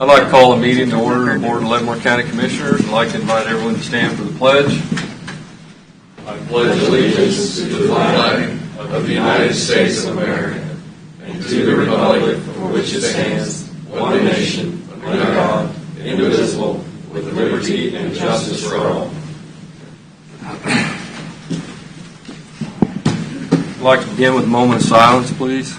I'd like to call a meeting to order of the Board of Leavenworth County Commissioners. I'd like to invite everyone to stand for the pledge. I pledge allegiance to the flag of the United States of America and to the republic for which it stands, one nation, under God, indivisible, with liberty and justice for all. I'd like to begin with a moment of silence, please.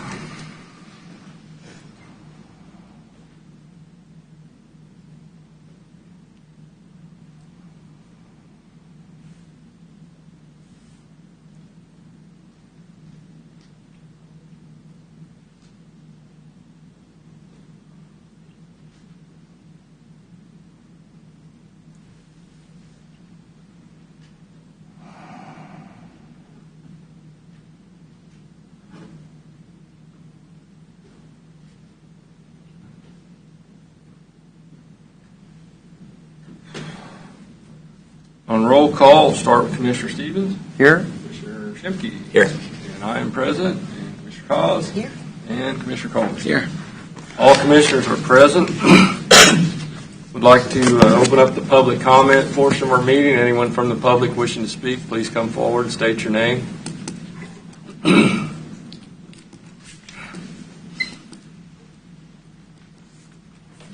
On roll call, we'll start with Commissioner Stevens. Here. Commissioner Shimke. Here. And I am present. And Commissioner Cos. Here. And Commissioner Coleman. Here. All commissioners are present. Would like to open up the public comment portion of our meeting. Anyone from the public wishing to speak, please come forward and state your name.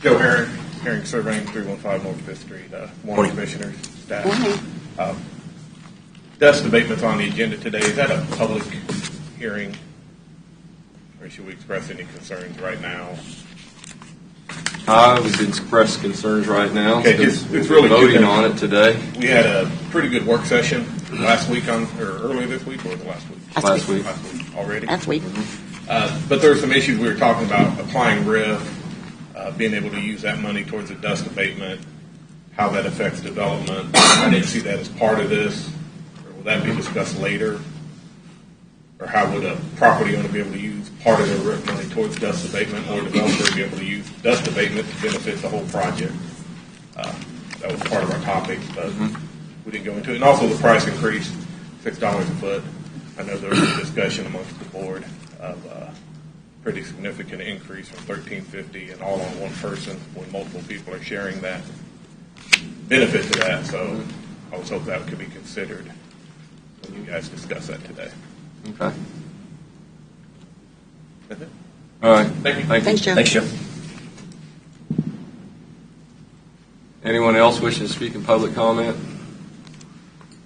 Joe Herring surveying 315 North 5th Street. Morning, commissioners, staff. Morning. Dust abatement's on the agenda today. Is that a public hearing, or should we express any concerns right now? We can express concerns right now. Okay, because it's we're really voting good. on it today. We had a pretty good work session last week or earlier this week, or was it last week? Last week. Last week already. Last week. But there were some issues we were talking about, applying RIF, being able to use that money towards the dust abatement, how that affects development. I didn't see that as part of this. Or will that be discussed later? Or how would a property owner be able to use part of their RIF money towards dust abatement, or a developer be able to use dust abatement to benefit the whole project? That was part of our topic, but we didn't go into it. And also the price increase, $6 a foot. I know there was a discussion amongst the board of pretty significant increase from $13.50 and all on one person when multiple people are sharing that benefit to that. So I was hoping that could be considered when you guys discuss that today. Okay. That's it. All right. Thank you. Thanks, Joe. Thanks, Joe. Anyone else wishing to speak in public comment?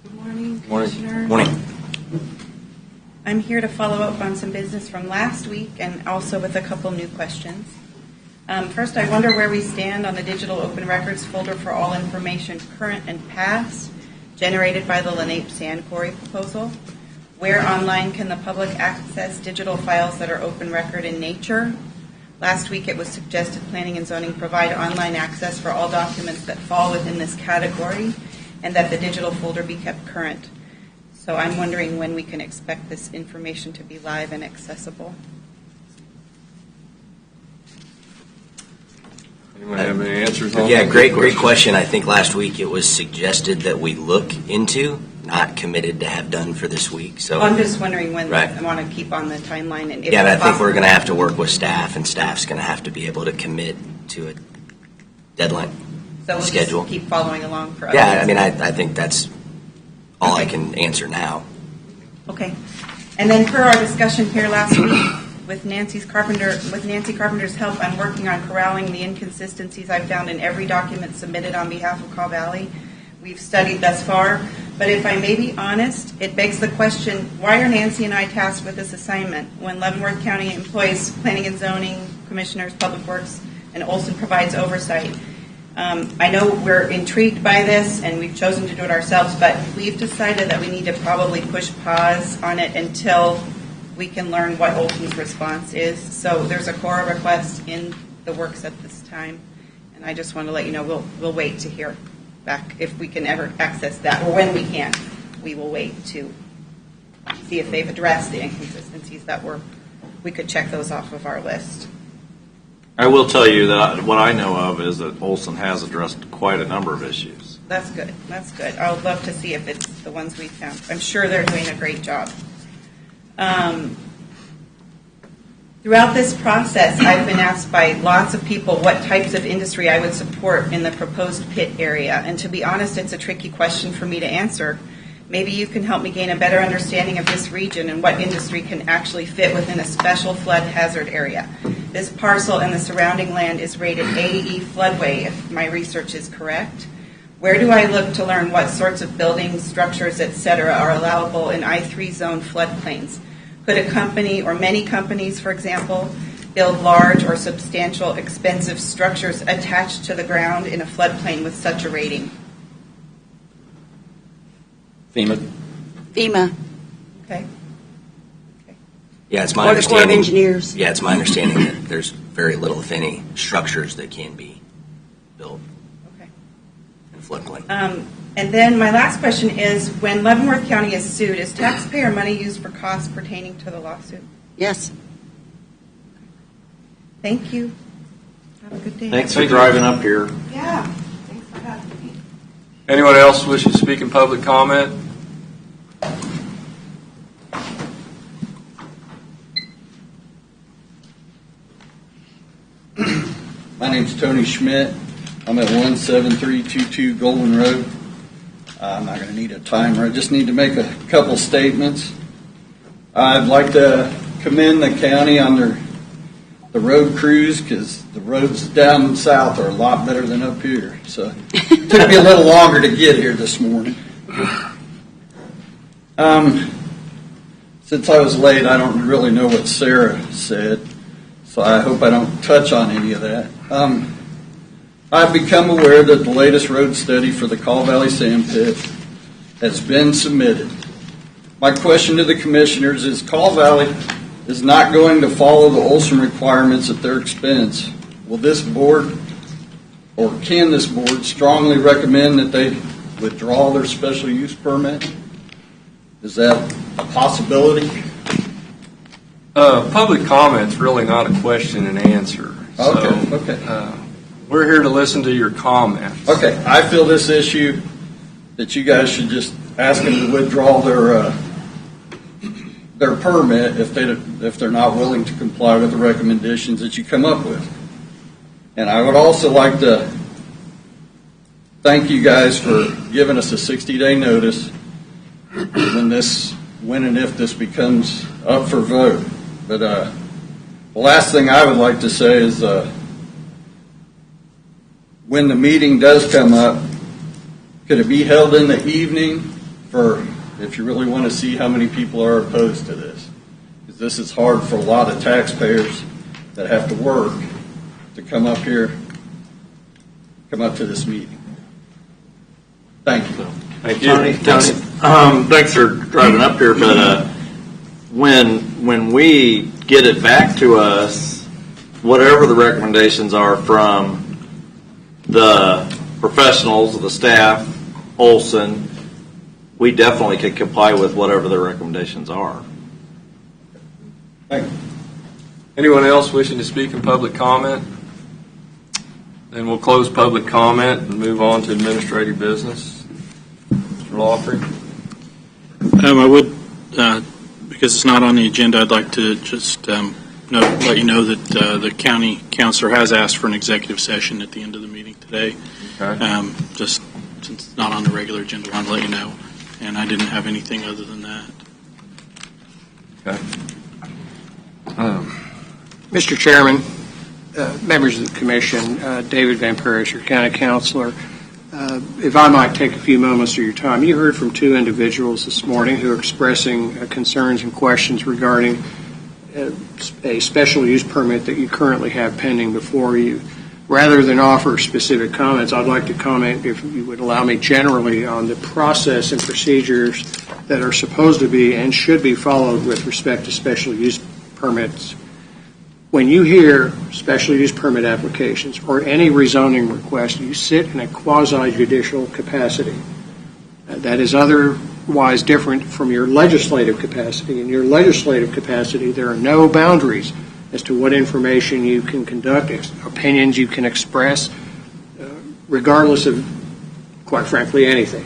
Good morning, Morning. Commissioner. Morning. I'm here to follow up on some business from last week and also with a couple new questions. First, I wonder where we stand on the digital open records folder for all information current and past generated by the Lenape Sand Quarry proposal. Where online can the public access digital files that are open record in nature? Last week it was suggested Planning and Zoning provide online access for all documents that fall within this category and that the digital folder be kept current. So I'm wondering when we can expect this information to be live and accessible. Anyone have any answers on Yeah, that? great question. I think last week it was suggested that we look into, not committed to have done for this week. So I'm just wondering when. Right. I want to keep on the timeline. And if yeah, but I it's think we're possible. going to have to work with staff, and staff's going to have to be able to commit to a deadline. So we'll schedule. just keep following along for Yeah, updates. I mean, I think that's all I Okay. can answer now. Okay. And then per our discussion here last week, with Nancy Carpenter's help, I'm working on corralling the inconsistencies I've found in every document submitted on behalf of Caw Valley. We've studied thus far, but if I may be honest, it begs the question, why are Nancy and I tasked with this assignment when Leavenworth County employs Planning and Zoning, Commissioners, Public Works, and Olson provides oversight? I know we're intrigued by this and we've chosen to do it ourselves, but we've decided that we need to probably push pause on it until we can learn what Olson's response is. So there's a core request in the works at this time, and I just want to let you know we'll wait to hear back if we can ever access that, or when we can. We will wait to see if they've addressed the inconsistencies that we could check those off of our list. I will tell you that what I know of is that Olson has addressed quite a number of issues. That's good. That's good. I would love to see if it's the ones we found. I'm sure they're doing a great job. Throughout this process, I've been asked by lots of people what types of industry I would support in the proposed pit area. And to be honest, it's a tricky question for me to answer. Maybe you can help me gain a better understanding of this region and what industry can actually fit within a special flood hazard area. This parcel and the surrounding land is rated AE floodway, if my research is correct. Where do I look to learn what sorts of buildings, structures, etc. are allowable in I3 zone floodplains? Could a company or many companies, for example, build large or substantial expensive structures attached to the ground in a floodplain with such a rating? FEMA. Okay. Yeah, it's my Or the Corps of understanding. Engineers. Yeah, it's my understanding that there's very little, if any, structures that can be built Okay. in floodplain. And then my last question is, when Leavenworth County is sued, is taxpayer money used for costs pertaining to the lawsuit? Yes. Thank you. Have a good day. Thanks for driving up here. Yeah. Thanks for having me. Anyone else wishing to speak in public comment? My name's Tony Schmidt. I'm at 17322 Golden Road. I'm not going to need a timer. I just need to make a couple statements. I'd like to commend the county on the road crews because the roads down south are a lot better than up here. So it took me a little longer to get here this morning. Since I was late, I don't really know what Sarah said, so I hope I don't touch on any of that. I've become aware that the latest road study for the Call Valley Sand Pit has been submitted. My question to the commissioners is, Call Valley is not going to follow the Olson requirements at their expense. Will this board, or can this board, strongly recommend that they withdraw their special use permit? Is that a possibility? Public comment's really not a question and answer. Okay. We're here to listen to your comments. Okay, I feel this issue that you guys should just ask them to withdraw their permit if they're not willing to comply with the recommendations that you come up with. And I would also like to thank you guys for giving us a 60-day notice when and if this becomes up for vote. But the last thing I would like to say is when the meeting does come up, could it be held in the evening if you really want to see how many people are opposed to this? Because this is hard for a lot of taxpayers that have to work to come up to this meeting. Thank you. Thank you. Thanks for driving up here, but when we get it back to us, whatever the recommendations are from the professionals, the staff, Olson, we definitely could comply with whatever their recommendations are. Thank you. Anyone else wishing to speak in public comment? Then we'll close public comment and move on to administrative business. Mr. Lawfrey? I would, because it's not on the agenda, I'd like to just let you know that the county counselor has asked for an executive session at the end of the meeting today. Okay. Just since it's not on the regular agenda, I want to let you know. And I didn't have anything other than that. Okay. Mr. Chairman, members of the commission, David Van Paris, your county counselor. If I might take a few moments of your time, you heard from two individuals this morning who are expressing concerns and questions regarding a special use permit that you currently have pending before you. Rather than offer specific comments, I'd like to comment, if you would allow me, generally on the process and procedures that are supposed to be and should be followed with respect to special use permits. When you hear special use permit applications or any rezoning request, you sit in a quasi-judicial capacity. That is otherwise different from your legislative capacity. In your legislative capacity, there are no boundaries as to what information you can conduct, opinions you can express, regardless of, quite frankly, anything.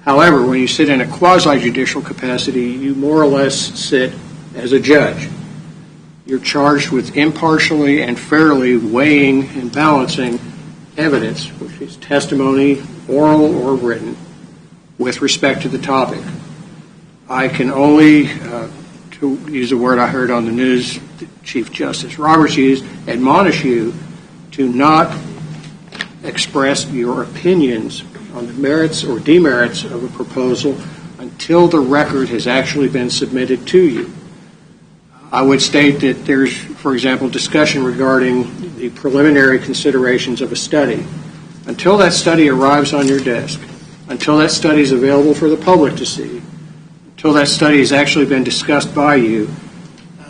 However, when you sit in a quasi-judicial capacity, you more or less sit as a judge. You're charged with impartially and fairly weighing and balancing evidence, which is testimony, oral or written, with respect to the topic. I can only, to use a word I heard on the news, Chief Justice Roberts used, admonish you to not express your opinions on the merits or demerits of a proposal until the record has actually been submitted to you. I would state that there's, for example, discussion regarding the preliminary considerations of a study. Until that study arrives on your desk, until that study is available for the public to see, until that study has actually been discussed by you,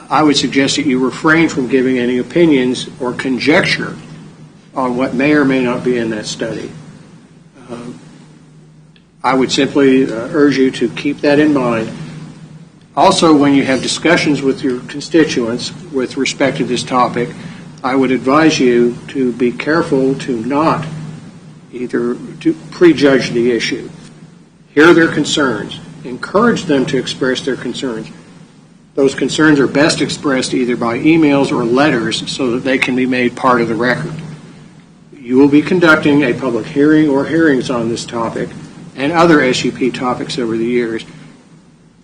I would suggest that you refrain from giving any opinions or conjecture on what may or may not be in that study. I would simply urge you to keep that in mind. Also, when you have discussions with your constituents with respect to this topic, I would advise you to be careful to not either to prejudge the issue. Hear their concerns. Encourage them to express their concerns. Those concerns are best expressed either by emails or letters so that they can be made part of the record. You will be conducting a public hearing or hearings on this topic and other SUP topics over the years.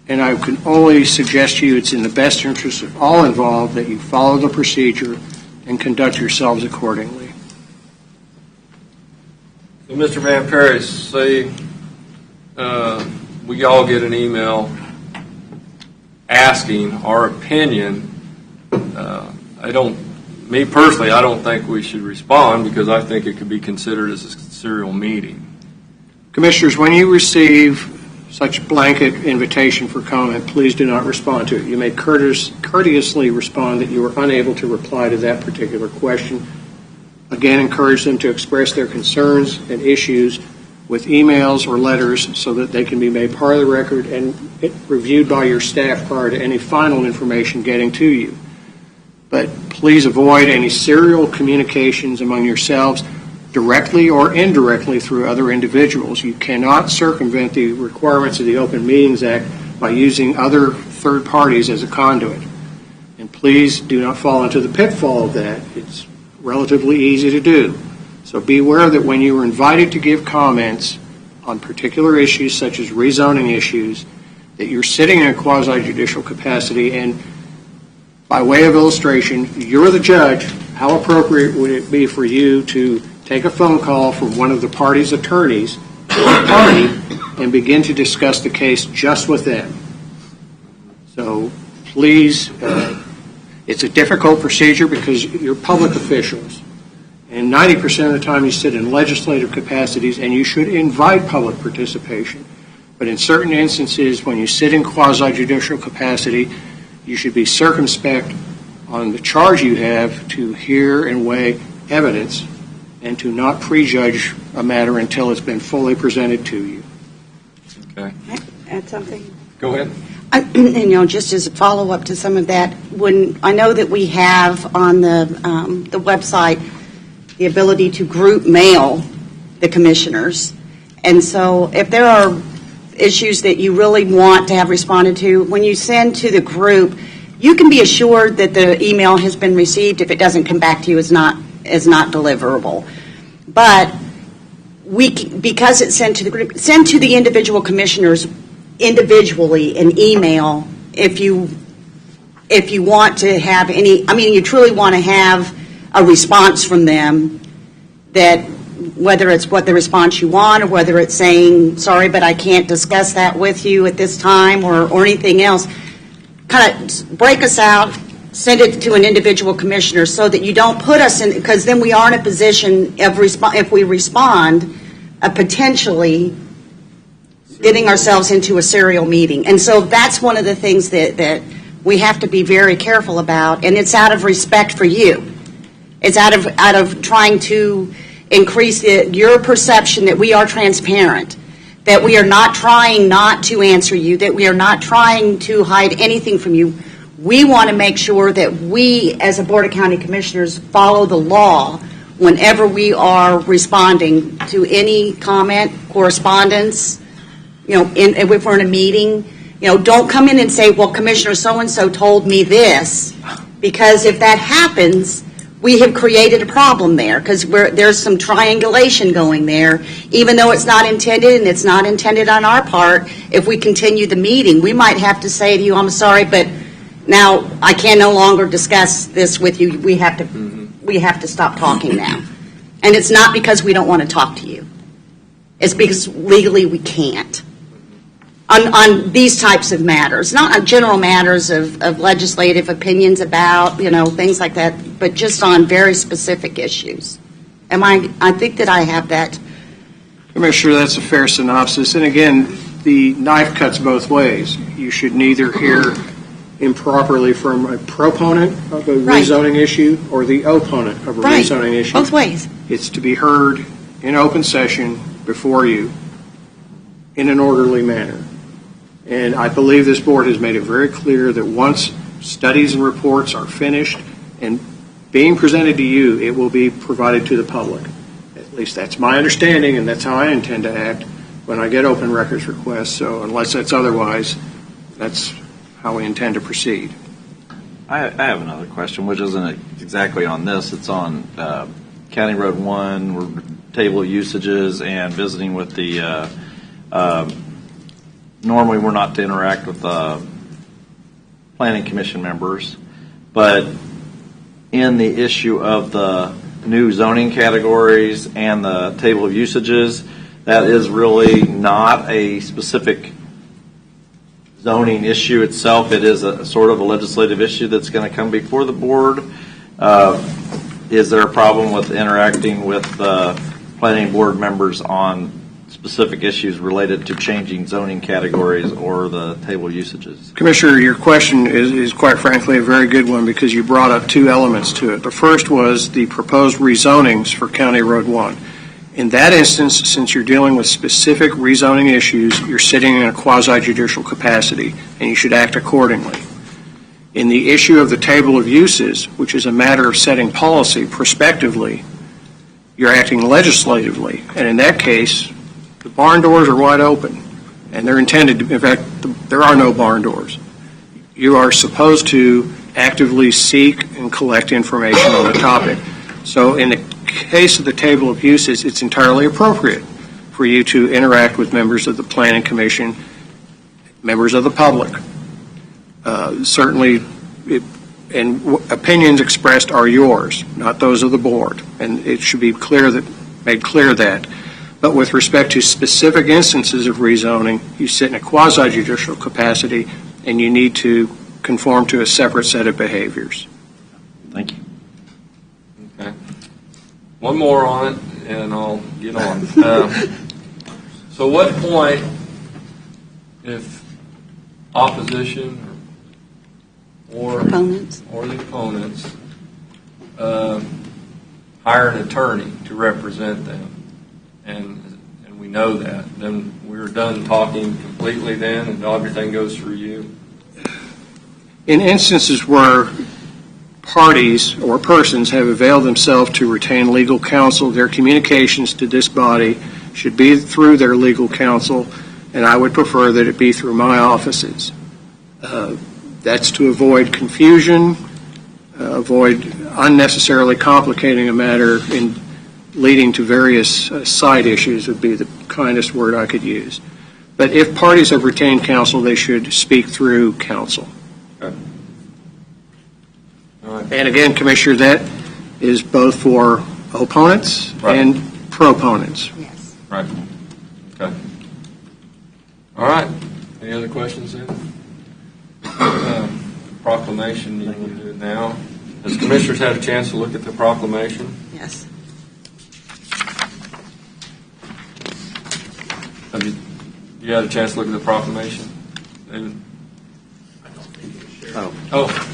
And I can only suggest to you it's in the best interest of all involved that you follow the procedure and conduct yourselves accordingly. So, Mr. Van Paris, say we all get an email asking our opinion. Me personally, I don't think we should respond because I think it could be considered as a serial meeting. Commissioners, when you receive such blanket invitation for comment, please do not respond to it. You may courteously respond that you are unable to reply to that particular question. Again, encourage them to express their concerns and issues with emails or letters so that they can be made part of the record and reviewed by your staff prior to any final information getting to you. But please avoid any serial communications among yourselves, directly or indirectly through other individuals. You cannot circumvent the requirements of the Open Meetings Act by using other third parties as a conduit. And please do not fall into the pitfall of that. It's relatively easy to do. So be aware that when you are invited to give comments on particular issues such as rezoning issues, that you're sitting in a quasi-judicial capacity, and by way of illustration, you're the judge. How appropriate would it be for you to take a phone call from one of the party's attorneys and begin to discuss the case just with them? So please, it's a difficult procedure because you're public officials. And 90% of the time you sit in legislative capacities, and you should invite public participation. But in certain instances, when you sit in quasi-judicial capacity, you should be circumspect on the charge you have to hear and weigh evidence and to not prejudge a matter until it's been fully presented to you. Okay. Can I add something? Go ahead. Just as a follow-up to some of that, when I know that we have on the website the ability to group mail the commissioners, and so if there are issues that you really want to have responded to, when you send to the group, you can be assured that the email has been received. If it doesn't come back to you, is not deliverable. But because it's sent to the group, send to the individual commissioners individually an email if you want to have any. I mean, you truly want to have a response from them, that whether it's what the response you want or whether it's saying, sorry, but I can't discuss that with you at this time, or anything else, kind of break us out, send it to an individual commissioner so that you don't put us in, because then we are in a position of if we respond, potentially getting ourselves into a serial meeting. And so that's one of the things that we have to be very careful about, and it's out of respect for you. It's out of trying to increase your perception that we are transparent, that we are not trying not to answer you, that we are not trying to hide anything from you. We want to make sure that we, as a Board of County Commissioners, follow the law whenever we are responding to any comment, correspondence. If we're in a meeting, don't come in and say, well, Commissioner so-and-so told me this. Because if that happens, we have created a problem there, because there's some triangulation going there. Even though it's not intended, and it's not intended on our part, if we continue the meeting, we might have to say to you, I'm sorry, but now I can no longer discuss this with you. We have to stop talking now. And it's not because we don't want to talk to you. It's because legally we can't. On these types of matters, not on general matters of legislative opinions about, things like that, but just on very specific issues. I think that I have that. Commissioner, that's a fair synopsis. And again, the knife cuts both ways. You should neither hear improperly from a proponent of a Right. rezoning issue or the opponent of a Right. rezoning issue. Both ways. It's to be heard in open session before you in an orderly manner. And I believe this board has made it very clear that once studies and reports are finished and being presented to you, it will be provided to the public. At least that's my understanding, and that's how I intend to act when I get open records requests. So unless that's otherwise, that's how we intend to proceed. I have another question, which isn't exactly on this. It's on County Road 1, we're table usages and visiting with the normally we're not to interact with planning commission members, but in the issue of the new zoning categories and the table of usages, that is really not a specific zoning issue itself. It is a sort of a legislative issue that's going to come before the board. Is there a problem with interacting with planning board members on specific issues related to changing zoning categories or the table usages? Commissioner, your question is quite frankly a very good one because you brought up two elements to it. The first was the proposed rezonings for County Road 1. In that instance, since you're dealing with specific rezoning issues, you're sitting in a quasi-judicial capacity, and you should act accordingly. In the issue of the table of uses, which is a matter of setting policy prospectively, you're acting legislatively, and in that case, the barn doors are wide open, and they're intended to, in fact, there are no barn doors. You are supposed to actively seek and collect information on the topic. So in the case of the table of uses, it's entirely appropriate for you to interact with members of the Planning Commission, members of the public. Certainly, opinions expressed are yours, not those of the board, and it should be made clear that. But with respect to specific instances of rezoning, you sit in a quasi-judicial capacity, and you need to conform to a separate set of behaviors. Thank you. Okay. One more on it, and I'll get on. So what point, if opposition or Opponents. the opponents hire an attorney to represent them, and we know that, then we're done talking completely then, and everything goes through you? In instances where parties or persons have availed themselves to retain legal counsel, their communications to this body should be through their legal counsel, and I would prefer that it be through my offices. That's to avoid confusion, avoid unnecessarily complicating a matter in leading to various side issues would be the kindest word I could use. But if parties have retained counsel, they should speak through counsel. Okay. All right. And again, Commissioner, that is both for opponents Right. and proponents. Yes. Right. Okay. All right. Any other questions then? Proclamation, you want to do it now? Has commissioners had a chance to look at the proclamation? Yes. Have you had a chance to look at the proclamation, David? Oh.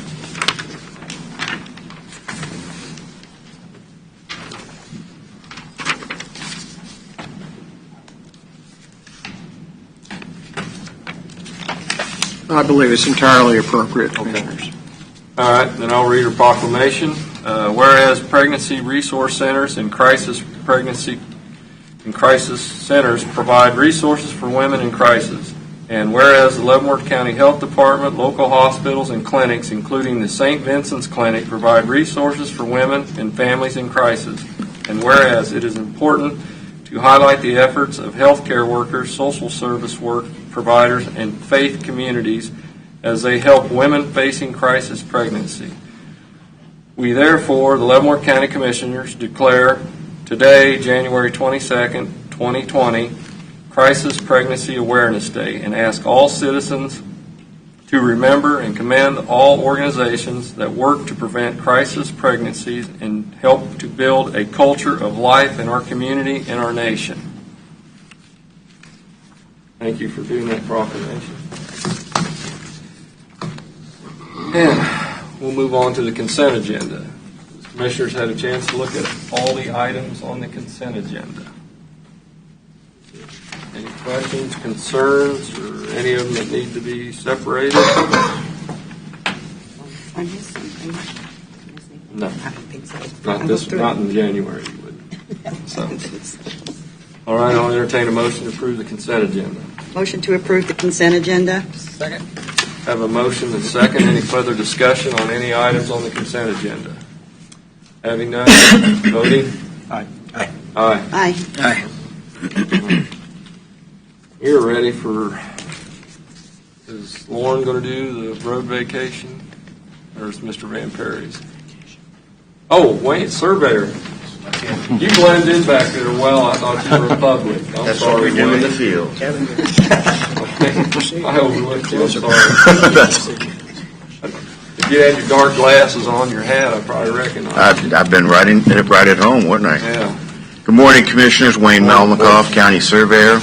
I believe it's entirely appropriate, Commissioners. All right, then I'll read a proclamation. Whereas pregnancy resource centers and crisis pregnancy and crisis centers provide resources for women in crisis And whereas the Leavenworth County Health Department, local hospitals, and clinics, including the St. Vincent's Clinic, provide resources for women and families in crisis. And whereas it is important to highlight the efforts of healthcare workers, social service work providers, and faith communities as they help women facing crisis pregnancy. We therefore, the Leavenworth County Commissioners, declare today, January 22nd, 2020, Crisis Pregnancy Awareness Day, and ask all citizens to remember and commend all organizations that work to prevent crisis pregnancies and help to build a culture of life in our community and our nation. Thank you for doing that proclamation. And we'll move on to the consent agenda. The commissioners had a chance to look at all the items on the consent agenda. Any questions, concerns, or any of them that need to be separated? I missed something. No. I don't think so. Not in January, you would. So. All right, I'll entertain a motion to approve the consent agenda. Motion to approve the consent agenda. Second. Have a motion and second. Any further discussion on any items on the consent agenda? Having none, voting? Aye. Aye. Aye. Aye. You're ready for, is Lauren going to do the road vacation? Or is Mr. Van Perry's? Oh, Wayne, surveyor. You blend in back there well. I thought you were public. I'm That's sorry, what we do in Wayne. the field. I overlooked you. I'm sorry. That's okay. If you had your dark glasses on your hat, I probably recognize I've been right at home, wouldn't I? Yeah. Good morning, Commissioners. Wayne Melnikoff, County Surveyor.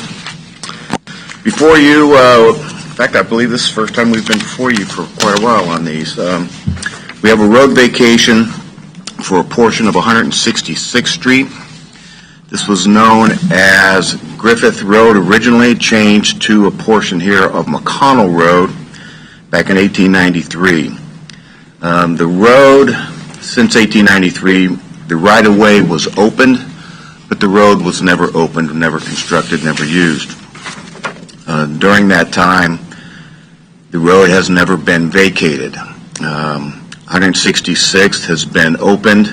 Before you, in fact, I believe this is the first time we've been before you for quite a while on these. We have a road vacation for a portion of 166th Street. This was known as Griffith Road, originally changed to a portion here of McConnell Road back in 1893. The road, since 1893, the right-of-way was opened, but the road was never opened, never constructed, never used. During that time, the road has never been vacated. 166th has been opened.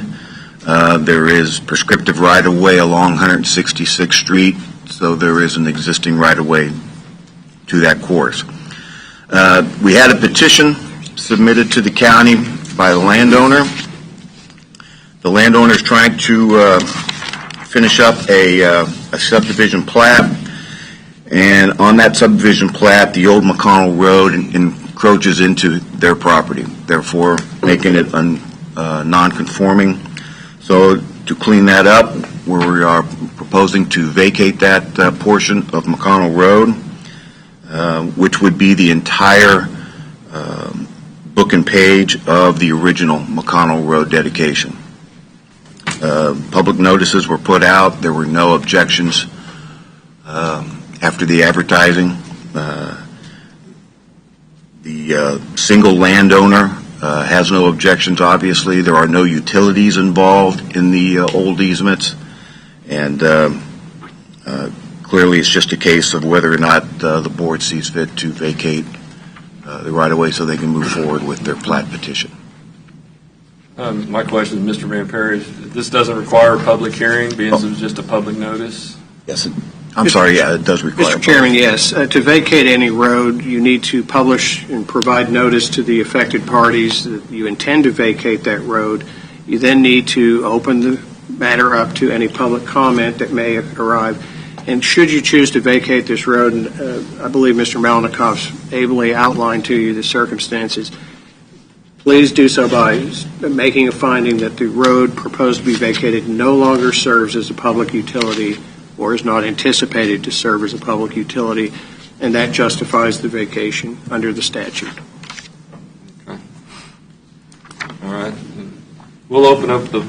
There is prescriptive right-of-way along 166th Street, so there is an existing right-of-way to that course. We had a petition submitted to the county by the landowner. The landowner is trying to finish up a subdivision plat, and on that subdivision plat, the old McConnell Road encroaches into their property, therefore making it non-conforming. So to clean that up, we are proposing to vacate that portion of McConnell Road, which would be the entire book and page of the original McConnell Road dedication. Public notices were put out. There were no objections after the advertising. The single landowner has no objections, obviously. There are no utilities involved in the old easements, and clearly it's just a case of whether or not the board sees fit to vacate the right-of-way so they can move forward with their plat petition. My question is, Mr. Van Perry, this doesn't require a public hearing, being it was just a public notice? Yes, I'm sorry, yeah, it does require. Mr. Chairman, yes. To vacate any road, you need to publish and provide notice to the affected parties that you intend to vacate that road. You then need to open the matter up to any public comment that may arrive. And should you choose to vacate this road, and I believe Mr. Malnikoff's ably outlined to you the circumstances, please do so by making a finding that the road proposed to be vacated no longer serves as a public utility or is not anticipated to serve as a public utility, and that justifies the vacation under the statute. Okay. All right. We'll open up the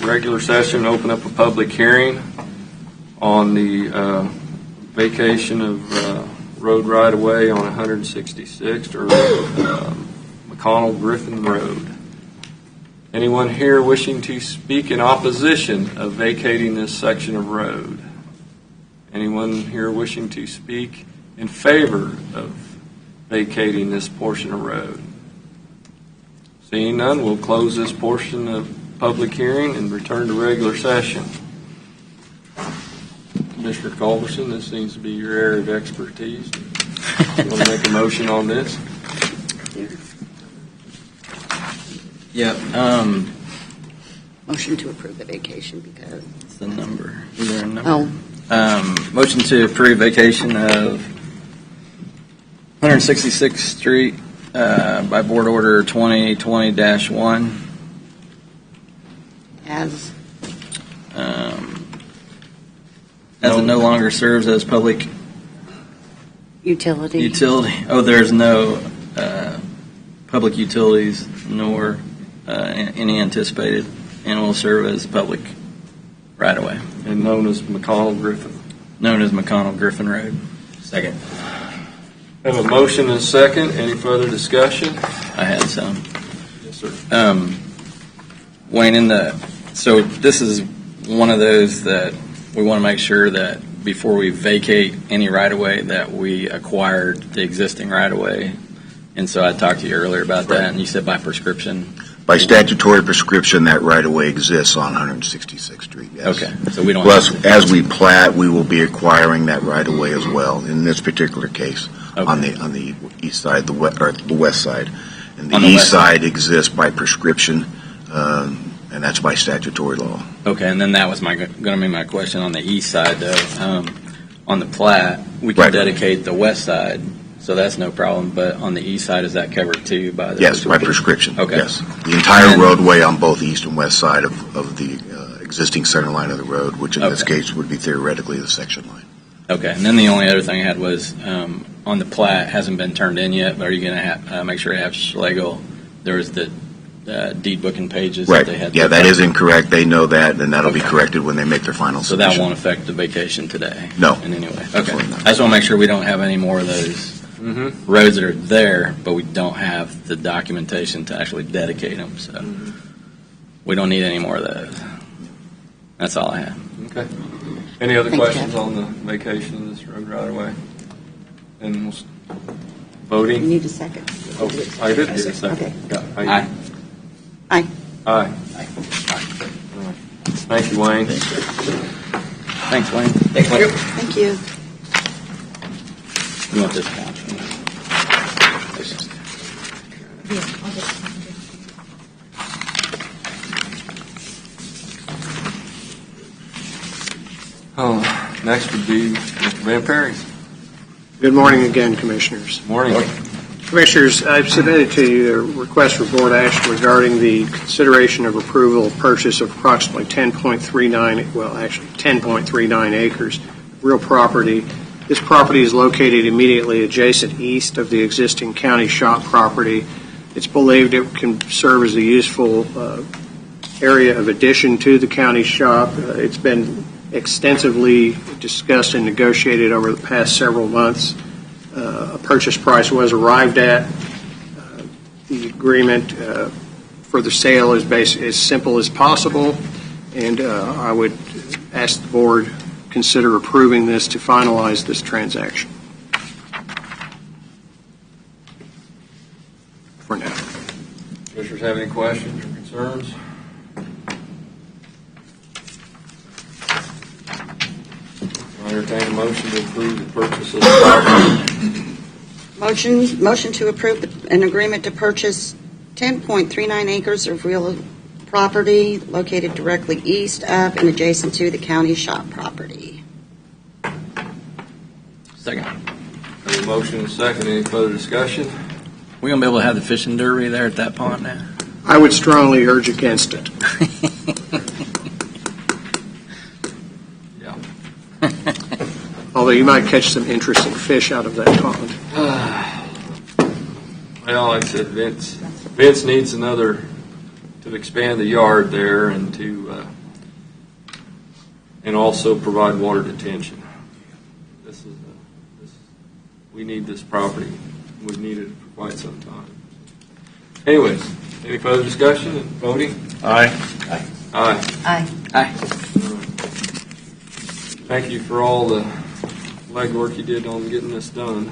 regular session, open up a public hearing on the vacation of road right-of-way on 166th or McConnell Griffin Road. Anyone here wishing to speak in opposition of vacating this section of road? Anyone here wishing to speak in favor of vacating this portion of road? Seeing none, we'll close this portion of public hearing and return to regular session. Commissioner Culberson, this seems to be your area of expertise. You want to make a motion on this? Yep. Motion to approve the vacation because, What's the number? Is there a number? oh, Motion to approve vacation of 166th Street by Board Order 2020-1. as, As it no longer serves as public utility. utility. Oh, there's no public utilities nor any anticipated, and will serve as public right-of-way, And known as McConnell Griffin. known as McConnell Griffin Road. Second. Have a motion and a second. Any further discussion? I had some. Yes, sir. Wayne, so this is one of those that we want to make sure that before we vacate any right-of-way that we acquired the existing right-of-way. And so I talked to you earlier about that, and you said by prescription. By statutory prescription, that right-of-way exists on 166th Street, yes. Okay, so we don't. Plus, as we plat, we will be acquiring that right-of-way as well, in this particular case, on the east side, the west side. And the On the east west side. side exists by prescription, and that's by statutory law. Okay, and then that was going to be my question on the east side, though. On the plat, we can Right. dedicate the west side, so that's no problem. But on the east side, is that covered too by the? Yes, by prescription, Okay. yes. The entire And- roadway on both east and west side of the existing center line of the road, which in this Okay. case would be theoretically the section line. Okay, and then the only other thing I had was on the plat, hasn't been turned in yet, but are you going to make sure you have Schlegel? There was the deed booking pages Right, that they had. yeah, that is incorrect, they know that, and that'll be Okay. corrected when they make their final So that submission. won't affect the vacation today? No. In any way? Okay. Absolutely not. I just want to make sure we don't have any more of those roads that are there, but we don't have the documentation to actually dedicate them, so we don't need any more of those. That's all I have. Okay. Any other Thank you. questions on the vacation of this road right away? And we'll You voting? need a second. Oh, I did get a second. Okay. Aye. Aye. Aye. Thank you, Wayne. Thanks, Wayne. Thank you. You want this couch? Oh, next would be Mr. Van Perry. Good morning again, Commissioners. Morning. Commissioners, I've submitted to you a request for board action regarding the consideration of approval of purchase of approximately 10.39 acres of real property. This property is located immediately adjacent east of the existing county shop property. It's believed it can serve as a useful area of addition to the county shop. It's been extensively discussed and negotiated over the past several months. A purchase price was arrived at. The agreement for the sale is as simple as possible, and I would ask the board consider approving this to finalize this transaction. For now. Commissioners have any questions or concerns? I entertain a motion to approve the purchase of the property. Motion to approve an agreement to purchase 10.39 acres of real property located directly east of and adjacent to the county shop property. Second. Have a motion and a second. Any further discussion? We gonna be able to have the fishing derby there at that pond now? I would strongly urge against it. Yeah. Although you might catch some interesting fish out of that pond. Well, like I said, Vince needs another, to expand the yard there and to, and also provide water detention. We need this property. We've needed it for quite some time. Anyways, any further discussion and voting? Aye. Aye. Aye. Aye. Thank you for all the legwork you did on getting this done.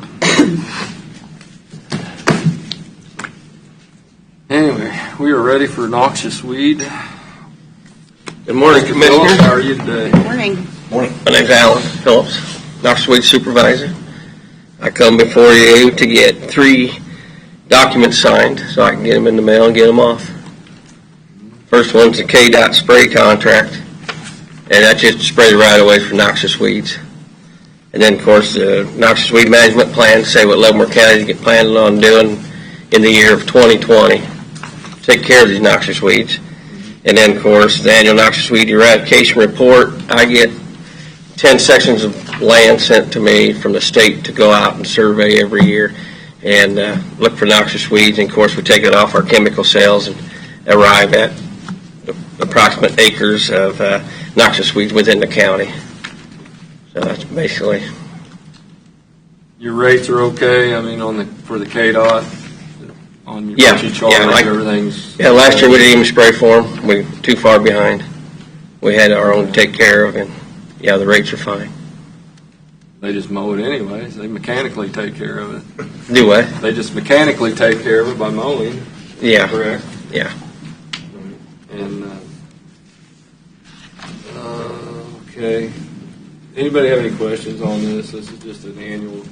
Anyway, we are ready for noxious weed. Good morning, Commissioners. How are you today? Morning. My name's Alan Phillips, noxious weed supervisor. I come before you to get 3 documents signed so I can get them in the mail and get them off. First one's the KDOT spray contract, and that's just to spray the right-of-ways for noxious weeds. And then, of course, the noxious weed management plan, say what Leavenworth County is planning on doing in the year of 2020. Take care of these noxious weeds. And then, of course, the annual noxious weed eradication report. I get 10 sections of land sent to me from the state to go out and survey every year and look for noxious weeds. And, of course, we take it off our chemical sales and arrive at approximate acres of noxious weeds within the county. So that's basically. Your rates are okay? I mean, for the KDOT? On your Yeah, what you charge, everything's. Yeah, last year we didn't even spray for them. We were too far behind. We had our own to take care of, and yeah, the rates are fine. They just mow it anyways. They mechanically take care of it. Do what? They just mechanically take care of it by mowing. Yeah. Correct? Yeah. And, okay. Anybody have any questions on this? This is just an annual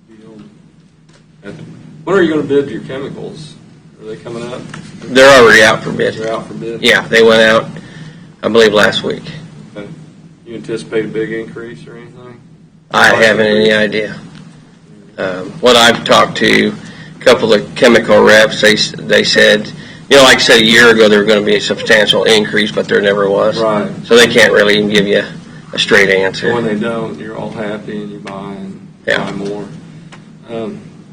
deal. When are you going to bid your chemicals? Are they coming up? They're already out for bid. They're out for bid? Yeah, they went out, I believe, last week. Okay. You anticipate a big increase or anything? I haven't any idea. What I've talked to a couple of chemical reps, they said, like I said a year ago, there was going to be a substantial increase, but there never was. Right. So they can't really even give you a straight answer. So when they don't, you're all happy and you buy Yeah. more.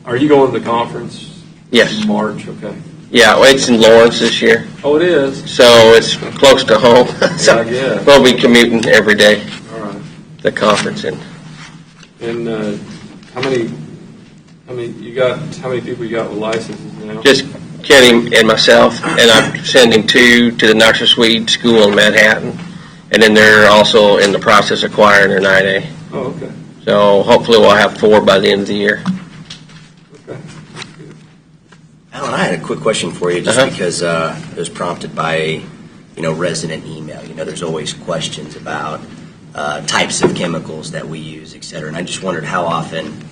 Are you going to the conference? Yes. In March, okay. Yeah, well, it's in Lawrence this year, Oh, it is? so it's close to home. So Yeah, I guess. we'll be commuting every day, All right. the conference. And And how many people you got with licenses now? just Kenny and myself, and I'm sending 2 to the noxious weed school in Manhattan, and then they're also in the process of acquiring their 9A. Oh, okay. So hopefully we'll have 4 by the end of the year. Okay. Alan, I had a quick question for you, just Uh-huh. because it was prompted by resident email. There's always questions about types of chemicals that we use, et cetera. And I just wondered how often,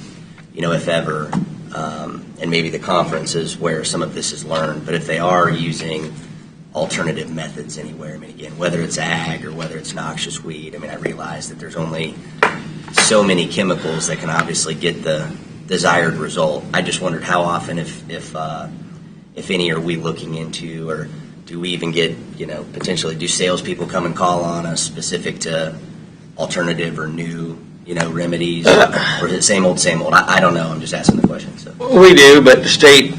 if ever, and maybe the conferences where some of this is learned, but if they are using alternative methods anywhere. I mean, again, whether it's ag or whether it's noxious weed, I realize that there's only so many chemicals that can obviously get the desired result. I just wondered how often, if any, are we looking into, or do we even get, potentially do salespeople come and call on us specific to alternative or new, remedies, or is it same old, same old? I don't know. I'm just asking the question. So. We do, but the state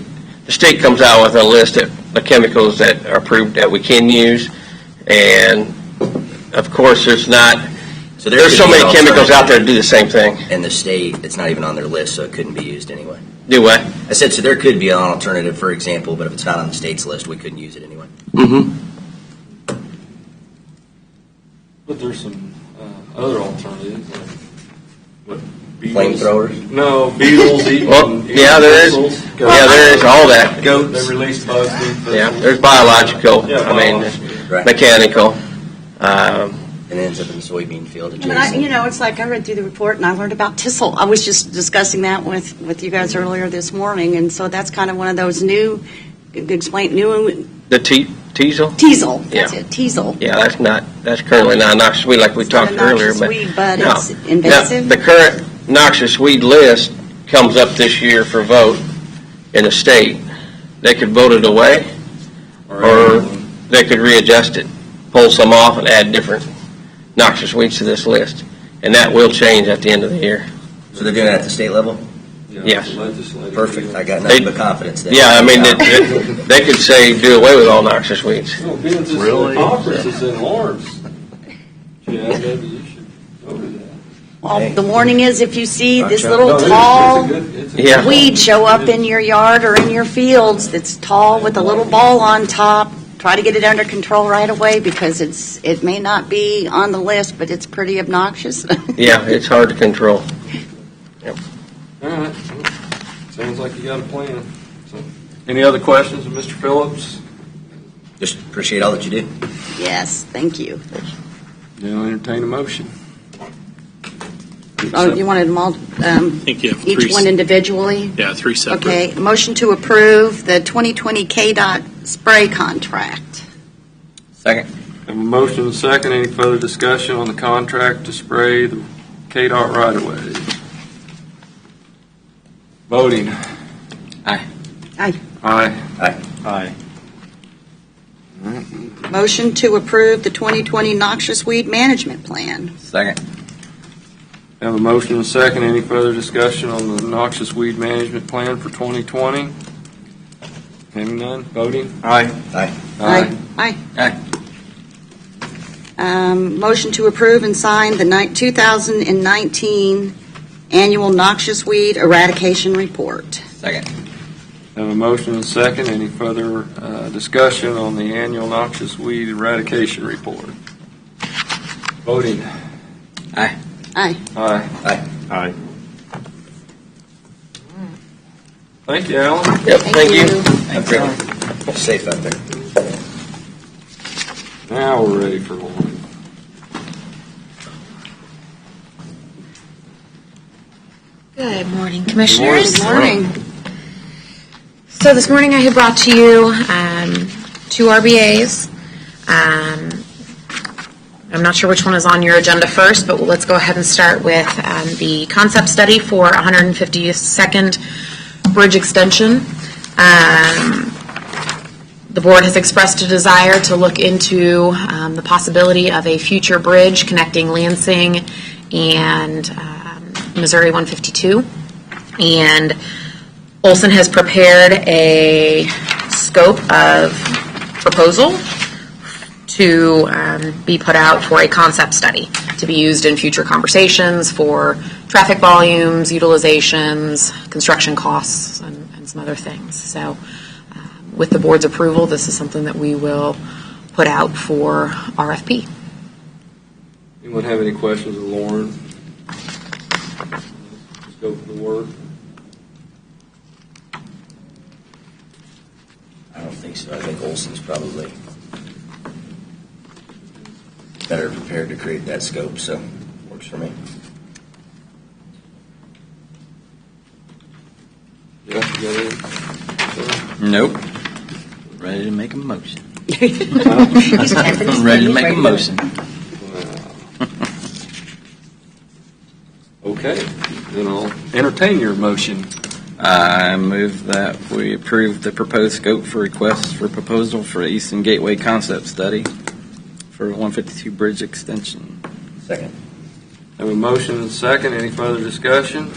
comes out with a list of the chemicals that are approved that we can use, and of course there's so many chemicals out there that do the same thing. And the state, it's not even on their list, so it couldn't be used anyway. Do what? I said, so there could be an alternative, for example, but if it's not on the state's list, we couldn't use it anyway. Mm-hmm. But there's some other alternatives, like what? Flamethrowers? No, beetles eating. Yeah, there is. There is all that. Goat, they release bugs. Yeah, there's biological. Yeah, Right. Mechanical. And it ends up in the soybean field adjacent. It's like I read through the report and I learned about thistle. I was just discussing that with you guys earlier this morning, and so that's kind of one of those new, The teasel. teasel. That's Yeah. it, teasel. Yeah, that's currently not noxious weed like we It's not talked a earlier. noxious weed, but no. it's invasive. Now, the current noxious weed list comes up this year for vote in the state. They could vote it away, or they could readjust it, pull some off, and add different noxious weeds to this list. And that will change at the end of the year. So they're doing it at the state level? Yes. Perfect. I got nothing but confidence there. Yeah, they could say do away with all noxious weeds. No, being this conference is in Lawrence. Yeah, maybe you should go to that. Well, the warning is if you see this Gotcha. little tall It's a Yeah. weed show up in your yard or in your fields that's tall with a little ball on top, try to get it under control right away because it may not be on the list, but it's pretty obnoxious. Yeah, it's hard to control. All right. Sounds like you got a plan. So, any other questions of Mr. Phillips? Just appreciate all that you do. Yes, thank you. Now entertain a motion. Oh, you wanted them all, I think you have each one individually? Yeah, 3 separate. Okay, motion to approve the 2020 KDOT spray contract. Second. Have a motion and a second. Any further discussion on the contract to spray the KDOT right-of-way? Voting. Aye. Aye. Aye. Motion to approve the 2020 noxious weed management plan. Second. Have a motion and a second. Any further discussion on the noxious weed management plan for 2020? Hearing none. Voting. Aye. Aye. Motion to approve and sign the 2019 annual noxious weed eradication report. Second. Have a motion and a second. Any further discussion on the annual noxious weed eradication report? Voting. Aye. Aye. Aye. Thank you, Alan. Yep, thank you. Safe out there. Now we're ready for one. Good morning, Commissioners. Good morning. So this morning I have brought to you two RBAs. I'm not sure which one is on your agenda first, but let's go ahead and start with the concept study for 152nd Bridge Extension. The board has expressed a desire to look into the possibility of a future bridge connecting Lansing and Missouri 152. And Olson has prepared a scope of proposal to be put out for a concept study to be used in future conversations for traffic volumes, utilizations, construction costs, and some other things. So with the board's approval, this is something that we will put out for RFP. Anyone have any questions of Lauren? Let's go for the word. I don't think so. I think Olson's probably better prepared to create that scope, so works for me. Yeah, you got it? Nope. Ready to make a motion. I'm Ready to make a motion. Okay, then I'll entertain your motion. I move that we approve the proposed scope for requests for proposal for Eastern Gateway concept study for 152 bridge extension. Second. Have a motion and a second. Any further discussion?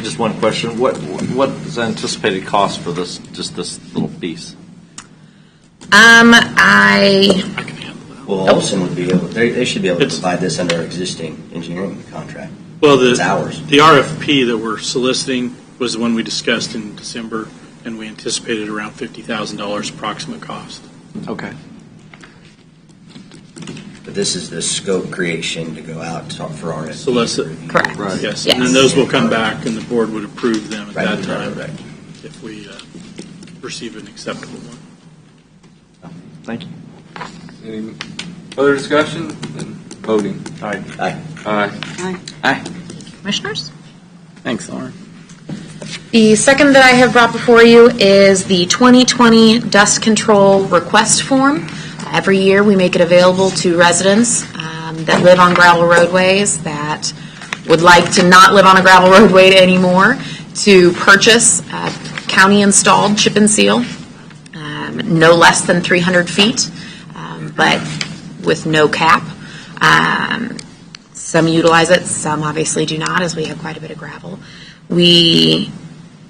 Just one question. What is the anticipated cost for this, just this little piece? Well, Olson would be able, they should be able to provide this under our existing engineering contract. Well, It's ours. the RFP that we're soliciting was the one we discussed in December, and we anticipated around $50,000 approximate cost. Okay. But this is the scope creation to go out for RFP. Solicit. Correct. Right. Yes, Yes. and then those will come back, and the board would approve them at Right, that time right. if we receive an acceptable one. Thank you. Any further discussion? Then voting. Aye. Aye. Aye. Commissioners? Thanks, Lauren. The second that I have brought before you is the 2020 dust control request form. Every year we make it available to residents that live on gravel roadways that would like to not live on a gravel roadway anymore to purchase county-installed chip and seal, no less than 300 feet, but with no cap. Some utilize it, some obviously do not, as we have quite a bit of gravel. We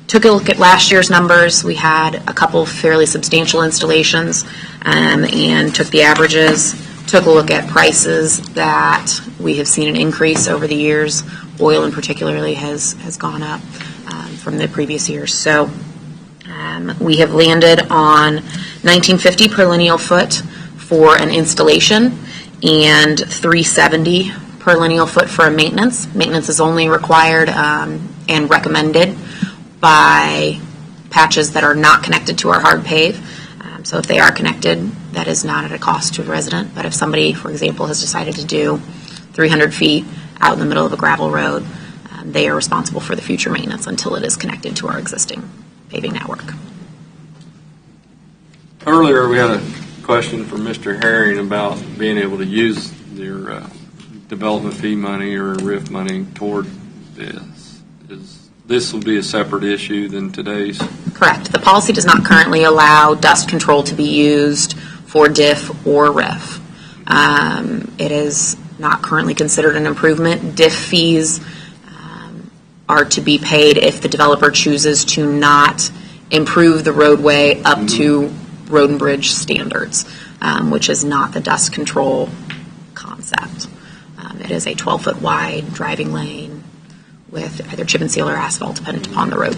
took a look at last year's numbers. We had a couple fairly substantial installations and took the averages, took a look at prices that we have seen an increase over the years. Oil in particularly has gone up from the previous years. So we have landed on $19.50 per lineal foot for an installation, and $3.70 per lineal foot for a maintenance. Maintenance is only required and recommended by patches that are not connected to our hard pave. So if they are connected, that is not at a cost to a resident. But if somebody, for example, has decided to do 300 feet out in the middle of a gravel road, they are responsible for the future maintenance until it is connected to our existing paving network. Earlier, we had a question from Mr. Herring about being able to use your development fee money or RIF money toward this. This will be a separate issue than today's? Correct. The policy does not currently allow dust control to be used for DIF or RIF. It is not currently considered an improvement. DIF fees are to be paid if the developer chooses to not improve the roadway up to road and bridge standards, which is not the dust control concept. It is a 12-foot wide driving lane with either chip and seal or asphalt, depending upon the road.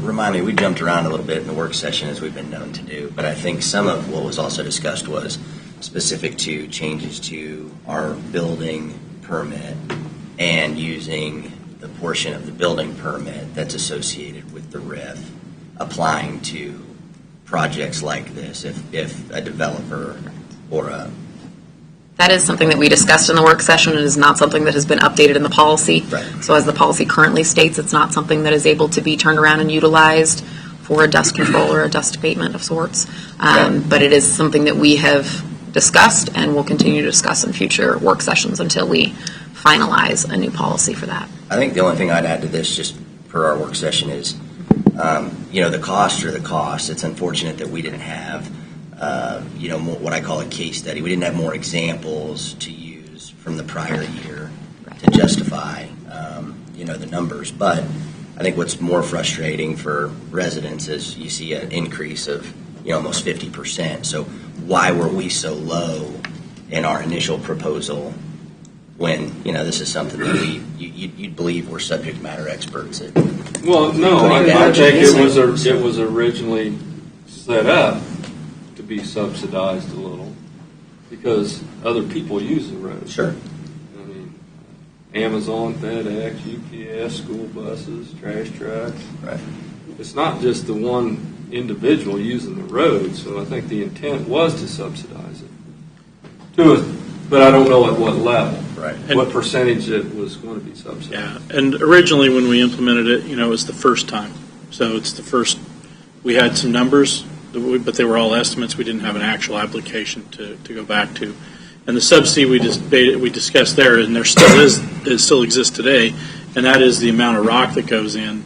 Remind me, we jumped around a little bit in the work session as we've been known to do, but I think some of what was also discussed was specific to changes to our building permit and using the portion of the building permit that's associated with the RIF applying to projects like this if a developer or a... That is something that we discussed in the work session. It is not something that has been updated in the policy. Right. So as the policy currently states, it's not something that is able to be turned around and utilized for a dust control or a dust abatement of sorts. But it is something that we have discussed and will continue to discuss in future work sessions until we finalize a new policy for that. I think the only thing I'd add to this, just per our work session, is, the costs are the costs. It's unfortunate that we didn't have, more, what I call a case study. We didn't have more examples to use from the prior year to justify, the numbers. But I think what's more frustrating for residents is you see an increase of, almost 50%. So why were we so low in our initial proposal when, this is something that you'd believe we're subject matter experts at? Well, no, I think it was originally set up to be subsidized a little because other people use the road. Sure. I mean, Amazon, FedEx, UPS, school buses, trash trucks. Right. It's not just the one individual using the road, so I think the intent was to subsidize it. But I don't know at what level. Right. What percentage it was going to be subsidized. Yeah, and originally when we implemented it, it was the first time. So it's the first, we had some numbers, but they were all estimates. We didn't have an actual application to go back to. And the subsidy we discussed there, and there still is, it still exists today, and that is the amount of rock that goes in.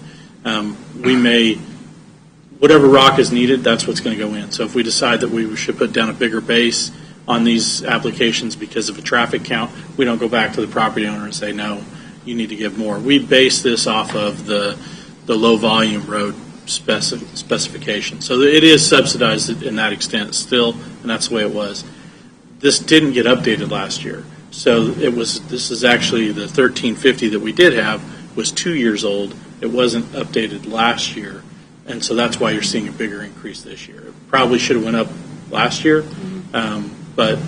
Whatever rock is needed, that's what's going to go in. So if we decide that we should put down a bigger base on these applications because of a traffic count, we don't go back to the property owner and say, no, you need to give more. We base this off of the low volume road specification. So it is subsidized in that extent still, and that's the way it was. This didn't get updated last year. So this is actually the 1350 that we did have was 2 years old. It wasn't updated last year. And so that's why you're seeing a bigger increase this year. It probably should have went up last year. But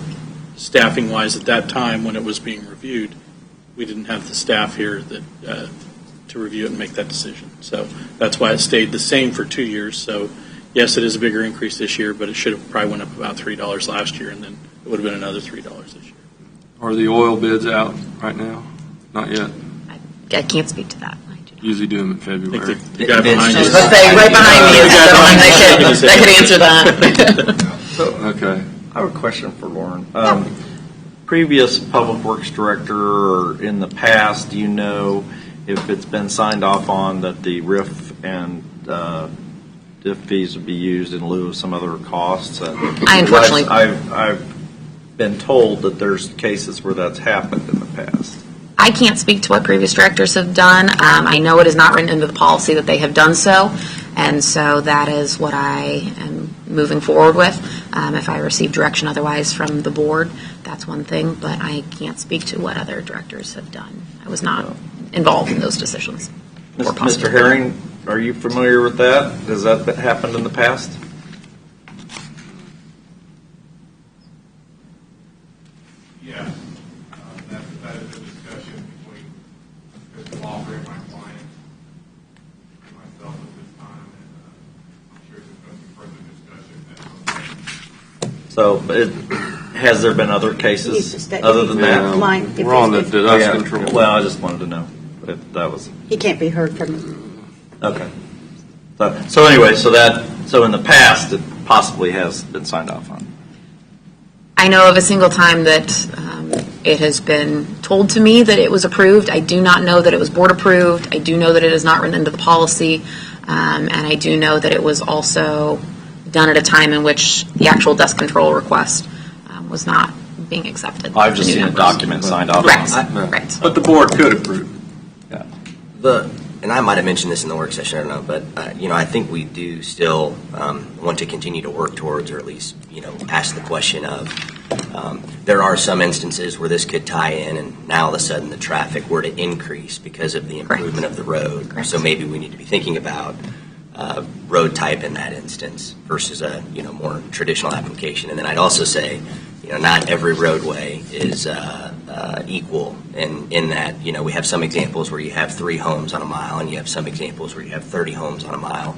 staffing-wise, at that time when it was being reviewed, we didn't have the staff here to review it and make that decision. So that's why it stayed the same for 2 years. So yes, it is a bigger increase this year, but it should have probably went up about $3 last year, and then it would have been another $3 this year. Are the oil bids out right now? Not yet. I can't speak to that. Usually do them in February. The guy behind you. Let's say right behind me is the one that could answer that. Okay. I have a question for Lauren. Previous Public Works Director, or in the past, do you know if it's been signed off on that the RIF and DIF fees would be used in lieu of some other costs? I unfortunately... I've been told that there's cases where that's happened in the past. I can't speak to what previous directors have done. I know it is not written into the policy that they have done so, and so that is what I am moving forward with. If I receive direction otherwise from the board, that's one thing, but I can't speak to what other directors have done. I was not involved in those decisions. Mr. Herring, are you familiar with that? Has that happened in the past? So, has there been other cases other than that? Mine, if We're on the it's- dust Yeah. control. Well, I just wanted to know if that was, He can't be heard from, okay. So anyway, so in the past, it possibly has been signed off on. I know of a single time that it has been told to me that it was approved. I do not know that it was board approved. I do know that it is not written into the policy. And I do know that it was also done at a time in which the actual dust control request was not being accepted. I've just The new seen a numbers. document signed off Correct, on it. right. But the board could approve. And I might have mentioned this in the work session, I don't know, but, I think we do still want to continue to work towards, or at least, ask the question of, there are some instances where this could tie in, and now all of a sudden the traffic were to increase because of the improvement of the road. Correct. So maybe we need to be thinking about road type in that instance versus a, more traditional application. And then I'd also say, not every roadway is equal in that, we have some examples where you have 3 homes on a mile, and you have some examples where you have 30 homes on a mile.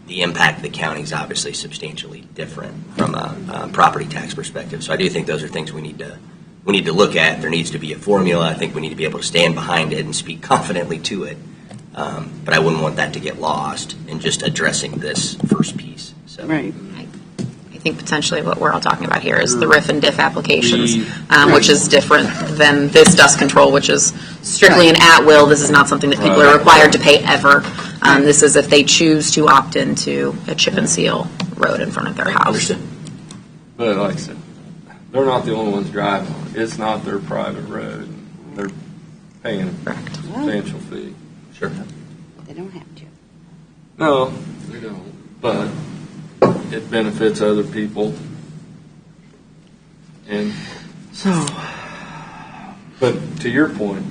The impact of the county is obviously substantially different from a property tax perspective. So I do think those are things we need to look at. There needs to be a formula. I think we need to be able to stand behind it and speak confidently to it. But I wouldn't want that to get lost in just addressing this first piece. So. right. I think potentially what we're all talking about here is the RIF and DIF applications, which is different than this dust control, which is strictly an at-will. This is not something that people are required to pay ever. This is if they choose to opt into a chip and seal road in front of their house. Understood. But like I said, they're not the only ones driving on it. It's not their private road. They're paying a substantial fee. Sure. They don't have to. No, they don't. But it benefits other people. And so, but to your point,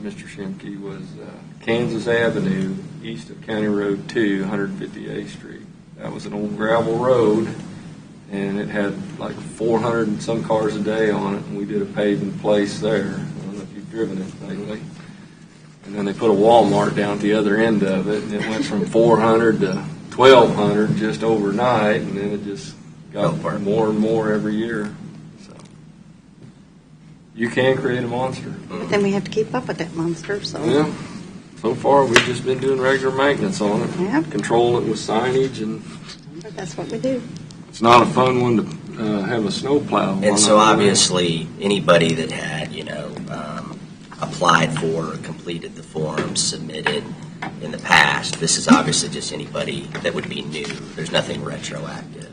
Mr. Shimke, was Kansas Avenue, east of County Road 2, 158th Street. That was an old gravel road, and it had like 400 and some cars a day on it, and we did a pave in place there. I don't know if you've driven it lately. And then they put a Walmart down at the other end of it, and it went from 400 to 1,200 just overnight, and then it just got more and more every year. So you can create a monster. But then we have to keep up with that monster, so. Yeah. So far, we've just been doing regular maintenance on it, Yep. controlling it with signage, and But that's what we do. it's not a fun one to have a snowplow. And so obviously, anybody that had, applied for, completed the forms, submitted in the past, this is obviously just anybody that would be new. There's nothing retroactive.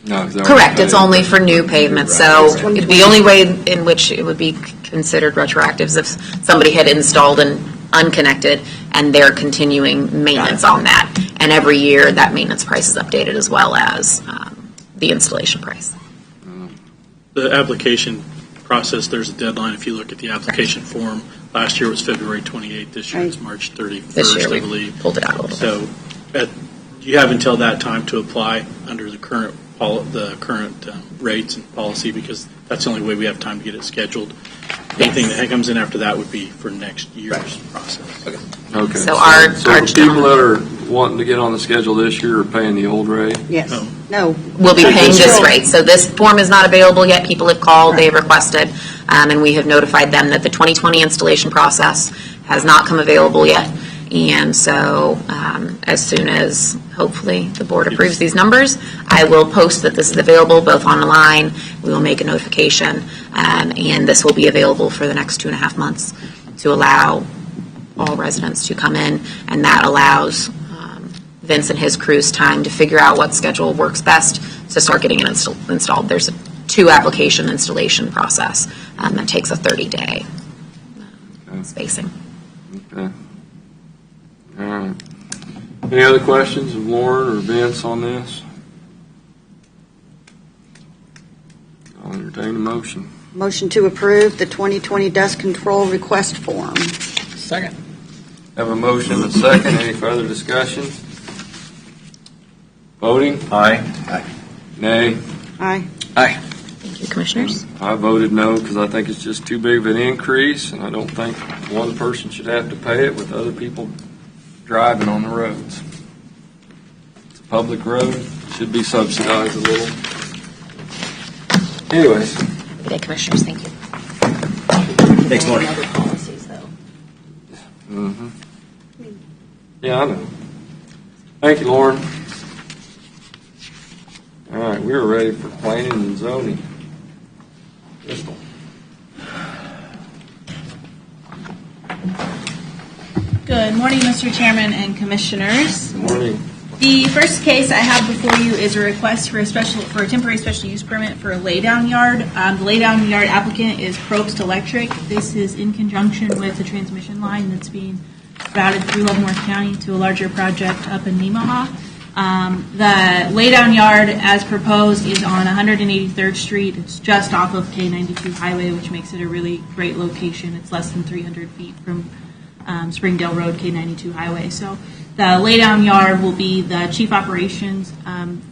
No, 'cause they're Correct, already it's paid. only for new pavement, so the only way in which it would be considered retroactive is if somebody had installed an unconnected and they're continuing maintenance on that. And every year, that maintenance price is updated as well as the installation price. The application process, there's a deadline. If you look at the application form, last year was February 28th. This year it's Right. March 31st, This year, I we believe. pulled it out a little bit. So you have until that time to apply under the current rates and policy, because that's the only way we have time to get it scheduled. Anything that comes in after that would be for next year's process. Okay. So our the people that are wanting to get on the schedule this year are paying the old rate? Yes. Oh. No. We'll be paying this Sure. rate. So this form is not available yet. People have called, they have requested, and we have notified them that the 2020 installation process has not come available yet. And so as soon as, hopefully, the board approves these numbers, I will post that this is available both online, we will make a notification, and this will be available for the next 2.5 months to allow all residents to come in, and that allows Vince and his crew's time to figure out what schedule works best to start getting it installed. There's a 2-application installation process that takes a 30-day spacing. Okay. All right. Any other questions of Lauren or Vince on this? I'll entertain a motion. Motion to approve the 2020 dust control request form. Second. Have a motion and a second. Any further discussion? Voting? Aye. Nay. Aye. Thank you, Commissioners. I voted no because I think it's just too big of an increase, and I don't think one person should have to pay it with other people driving on the roads. It's a public road, should be subsidized a little. Anyways, Good day, Commissioners. Thank you. Thanks, Lauren. Other policies, though. mm-hmm. Yeah, I know. Thank you, Lauren. All right, we're ready for planning and zoning. Crystal. Good morning, Mr. Chairman and Commissioners. Good morning. The first case I have before you is a request for a temporary special use permit for a laydown yard. The laydown yard applicant is Probst Electric. This is in conjunction with a transmission line that's being routed through Leavenworth County to a larger project up in Nemaha. The laydown yard, as proposed, is on 183rd Street. It's just off of K92 Highway, which makes it a really great location. It's less than 300 feet from Springdale Road, K92 Highway. So the laydown yard will be the chief operations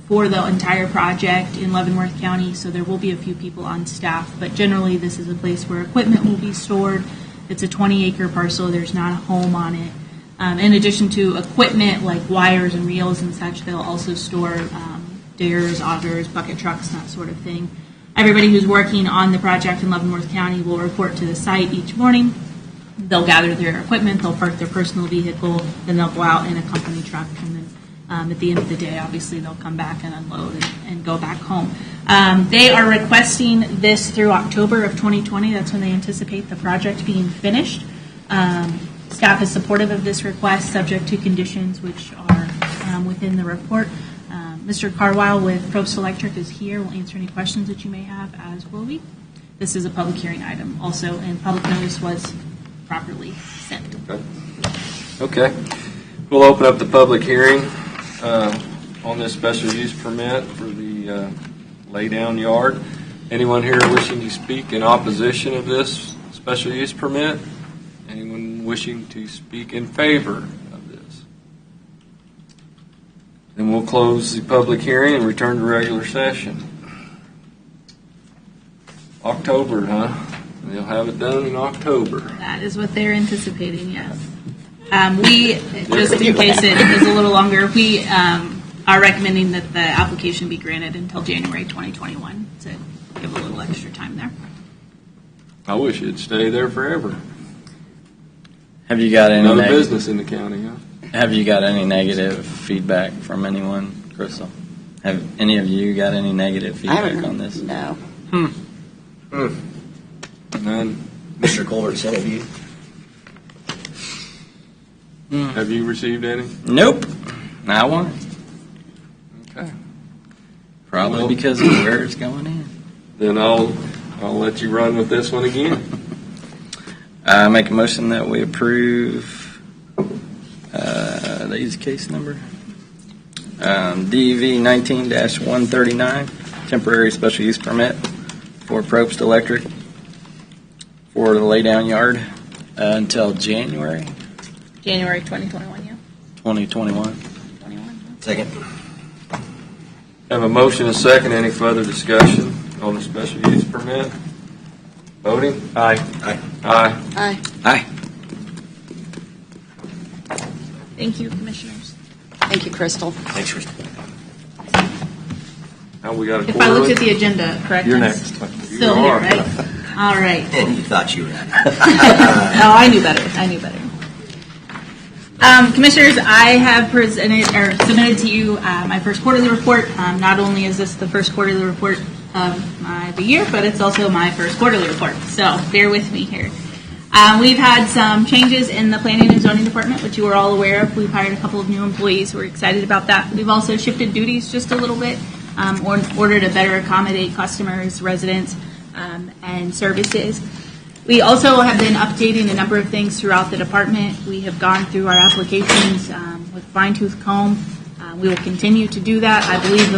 for the entire project in Leavenworth County. So there will be a few people on staff, but generally this is a place where equipment will be stored. It's a 20-acre parcel. There's not a home on it. In addition to equipment like wires and reels and such, they'll also store dares, augers, bucket trucks, that sort of thing. Everybody who's working on the project in Leavenworth County will report to the site each morning. They'll gather their equipment, they'll park their personal vehicle, then they'll go out in a company truck, and then at the end of the day, obviously, they'll come back and unload and go back home. They are requesting this through October of 2020. That's when they anticipate the project being finished. Staff is supportive of this request, subject to conditions which are within the report. Mr. Carwile with Probst Electric is here. Will answer any questions that you may have, as will we. This is a public hearing item also, and public notice was properly sent. Okay. We'll open up the public hearing on this special use permit for the laydown yard. Anyone here wishing to speak in opposition of this special use permit? Anyone wishing to speak in favor of this? Then we'll close the public hearing and return to regular session. October, huh? They'll have it done in October. That is what they're anticipating, yes. We, just in case it is a little longer, we are recommending that the application be granted until January 2021 to give a little extra time there. I wish it'd stay there forever. Have you got any Another business in the county, huh? Have you got any negative feedback from anyone, Crystal? Have any of you got any negative feedback on this? No. None. Mr. Colbert said of you. Have you received any? Nope. Not one. Okay. Probably Well- because of where it's going in. Then I'll let you run with this one again. I make a motion that we approve the use case number. DV 19-139, temporary special use permit for Probst Electric for the laydown yard until January January 2021, yeah. 2021. 21. Second. Have a motion and a second. Any further discussion on the special use permit? Voting? Aye. Aye. Aye. Aye. Aye. Thank you, Commissioners. Thank you, Crystal. Thanks, Crystal. Now we got a If I looked at quarterly. the agenda, correct? You're It's next. You Still here, are. right? All right. And you thought you were at it. Oh, I knew better. Commissioners, I have presented or submitted to you my first quarterly report. Not only is this the first quarterly report of the year, but it's also my first quarterly report. So bear with me here. We've had some changes in the planning and zoning department, which you are all aware of. We've hired a couple of new employees. We're excited about that. We've also shifted duties just a little bit in order to better accommodate customers, residents, and services. We also have been updating a number of things throughout the department. We have gone through our applications with a fine-tooth comb. We will continue to do that. I believe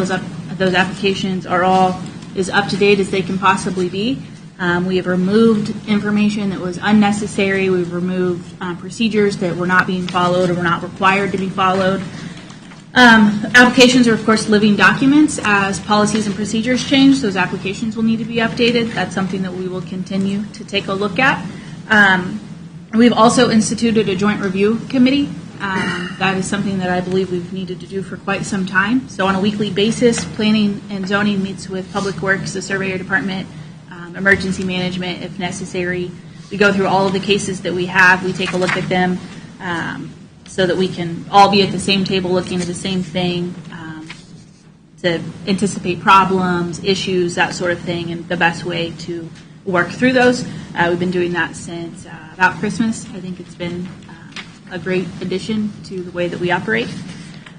those applications are all as up to date as they can possibly be. We have removed information that was unnecessary. We've removed procedures that were not being followed or were not required to be followed. Applications are, of course, living documents. As policies and procedures change, those applications will need to be updated. That's something that we will continue to take a look at. We've also instituted a joint review committee That is something that I believe we've needed to do for quite some time. So on a weekly basis, planning and zoning meets with Public Works, the Surveyor Department, emergency management if necessary. We go through all of the cases that we have. We take a look at them so that we can all be at the same table looking at the same thing to anticipate problems, issues, that sort of thing, and the best way to work through those. We've been doing that since about Christmas. I think it's been a great addition to the way that we operate.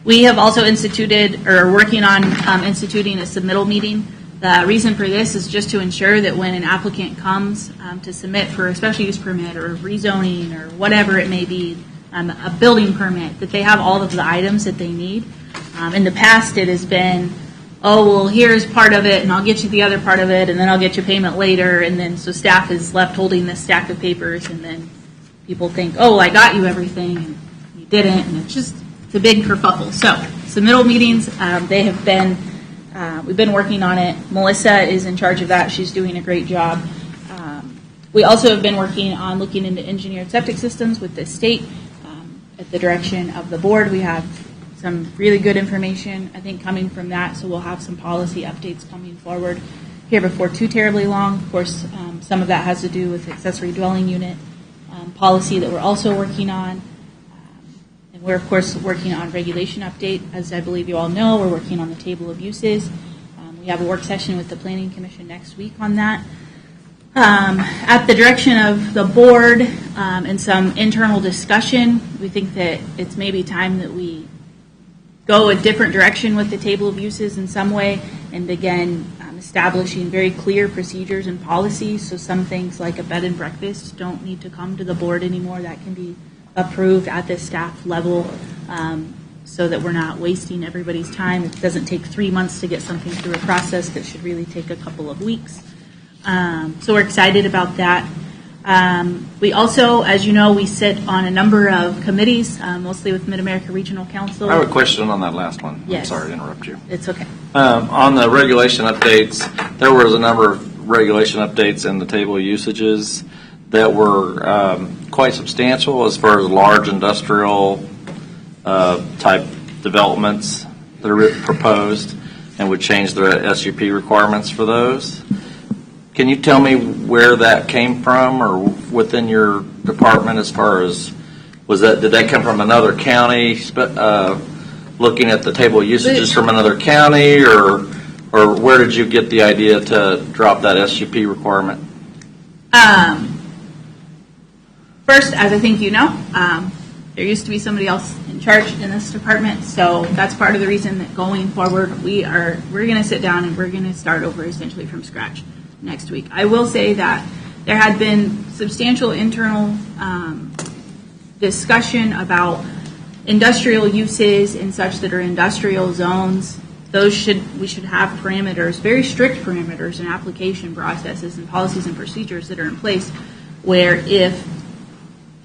We have also instituted, or are working on instituting a submittal meeting. The reason for this is just to ensure that when an applicant comes to submit for a special use permit or rezoning or whatever it may be, a building permit, that they have all of the items that they need. In the past, it has been, oh, well, here's part of it, and I'll get you the other part of it, and then I'll get you payment later, and then so staff is left holding this stack of papers, and then people think, oh, I got you everything, and you didn't, and it's a big kerfuffle. So, submittal meetings, they have been, we've been working on it. Melissa is in charge of that. She's doing a great job. We also have been working on looking into engineered septic systems with the state. At the direction of the board, we have some really good information, I think, coming from that, so we'll have some policy updates coming forward here before too terribly long. Of course, some of that has to do with accessory dwelling unit policy that we're also working on. And we're, of course, working on regulation update. As I believe you all know, we're working on the table of uses. We have a work session with the Planning Commission next week on that. At the direction of the board and some internal discussion, we think that it's maybe time that we go a different direction with the table of uses in some way, and again, establishing very clear procedures and policies, so some things like a bed and breakfast don't need to come to the board anymore. That can be approved at the staff level so that we're not wasting everybody's time. It doesn't take 3 months to get something through a process that should really take a couple of weeks. So we're excited about that. We also, as you know, we sit on a number of committees, mostly with Mid-America Regional Council. I have a question on that last one. Yes. I'm sorry to interrupt you. It's okay. On the regulation updates, there was a number of regulation updates in the table of usages that were quite substantial as far as large industrial type developments that are proposed and would change the SUP requirements for those. Can you tell me where that came from or within your department as far as, did that come from another county, looking at the table of usages from another county, or where did you get the idea to drop that SUP requirement? First, as I think you know, there used to be somebody else in charge in this department, so that's part of the reason that going forward we're going to sit down and we're going to start over essentially from scratch next week. I will say that there had been substantial internal discussion about industrial uses and such that are industrial zones. We should have parameters, very strict parameters and application processes and policies and procedures that are in place where if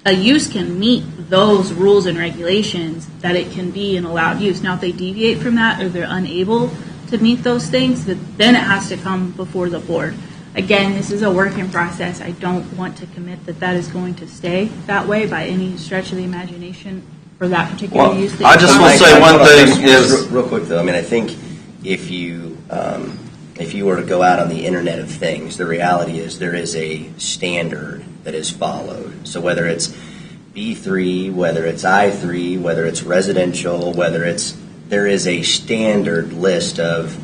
a use can meet those rules and regulations, that it can be an allowed use. Now, if they deviate from that or they're unable to meet those things, then it has to come before the board. Again, this is a working process. I don't want to commit that is going to stay that way by any stretch of the imagination for that particular use. I just will say one thing is real quick though. I mean, I think if you were to go out on the Internet of Things, the reality is there is a standard that is followed. So whether it's B3, whether it's I3, whether it's residential, there is a standard list of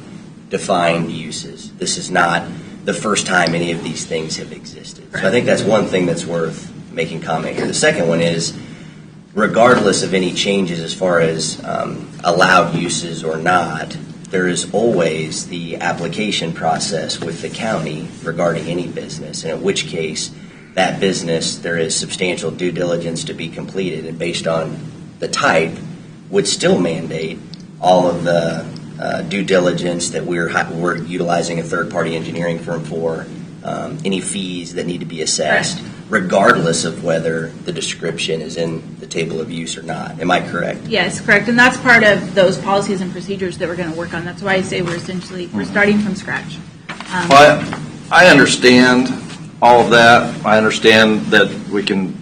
defined uses. This is not the first time any of these things have existed. So I think that's one thing that's worth making comment here. The second one is, regardless of any changes as far as allowed uses or not, there is always the application process with the county regarding any business, and in which case that business, there is substantial due diligence to be completed, and based on the type, would still mandate all of the due diligence that we're utilizing a third-party engineering firm for, any fees that need to be assessed, regardless of whether the description is in the table of use or not. Am I correct? Yes, correct. And that's part of those policies and procedures that we're going to work on. That's why I say we're starting from scratch. Well, I understand all of that. I understand that we can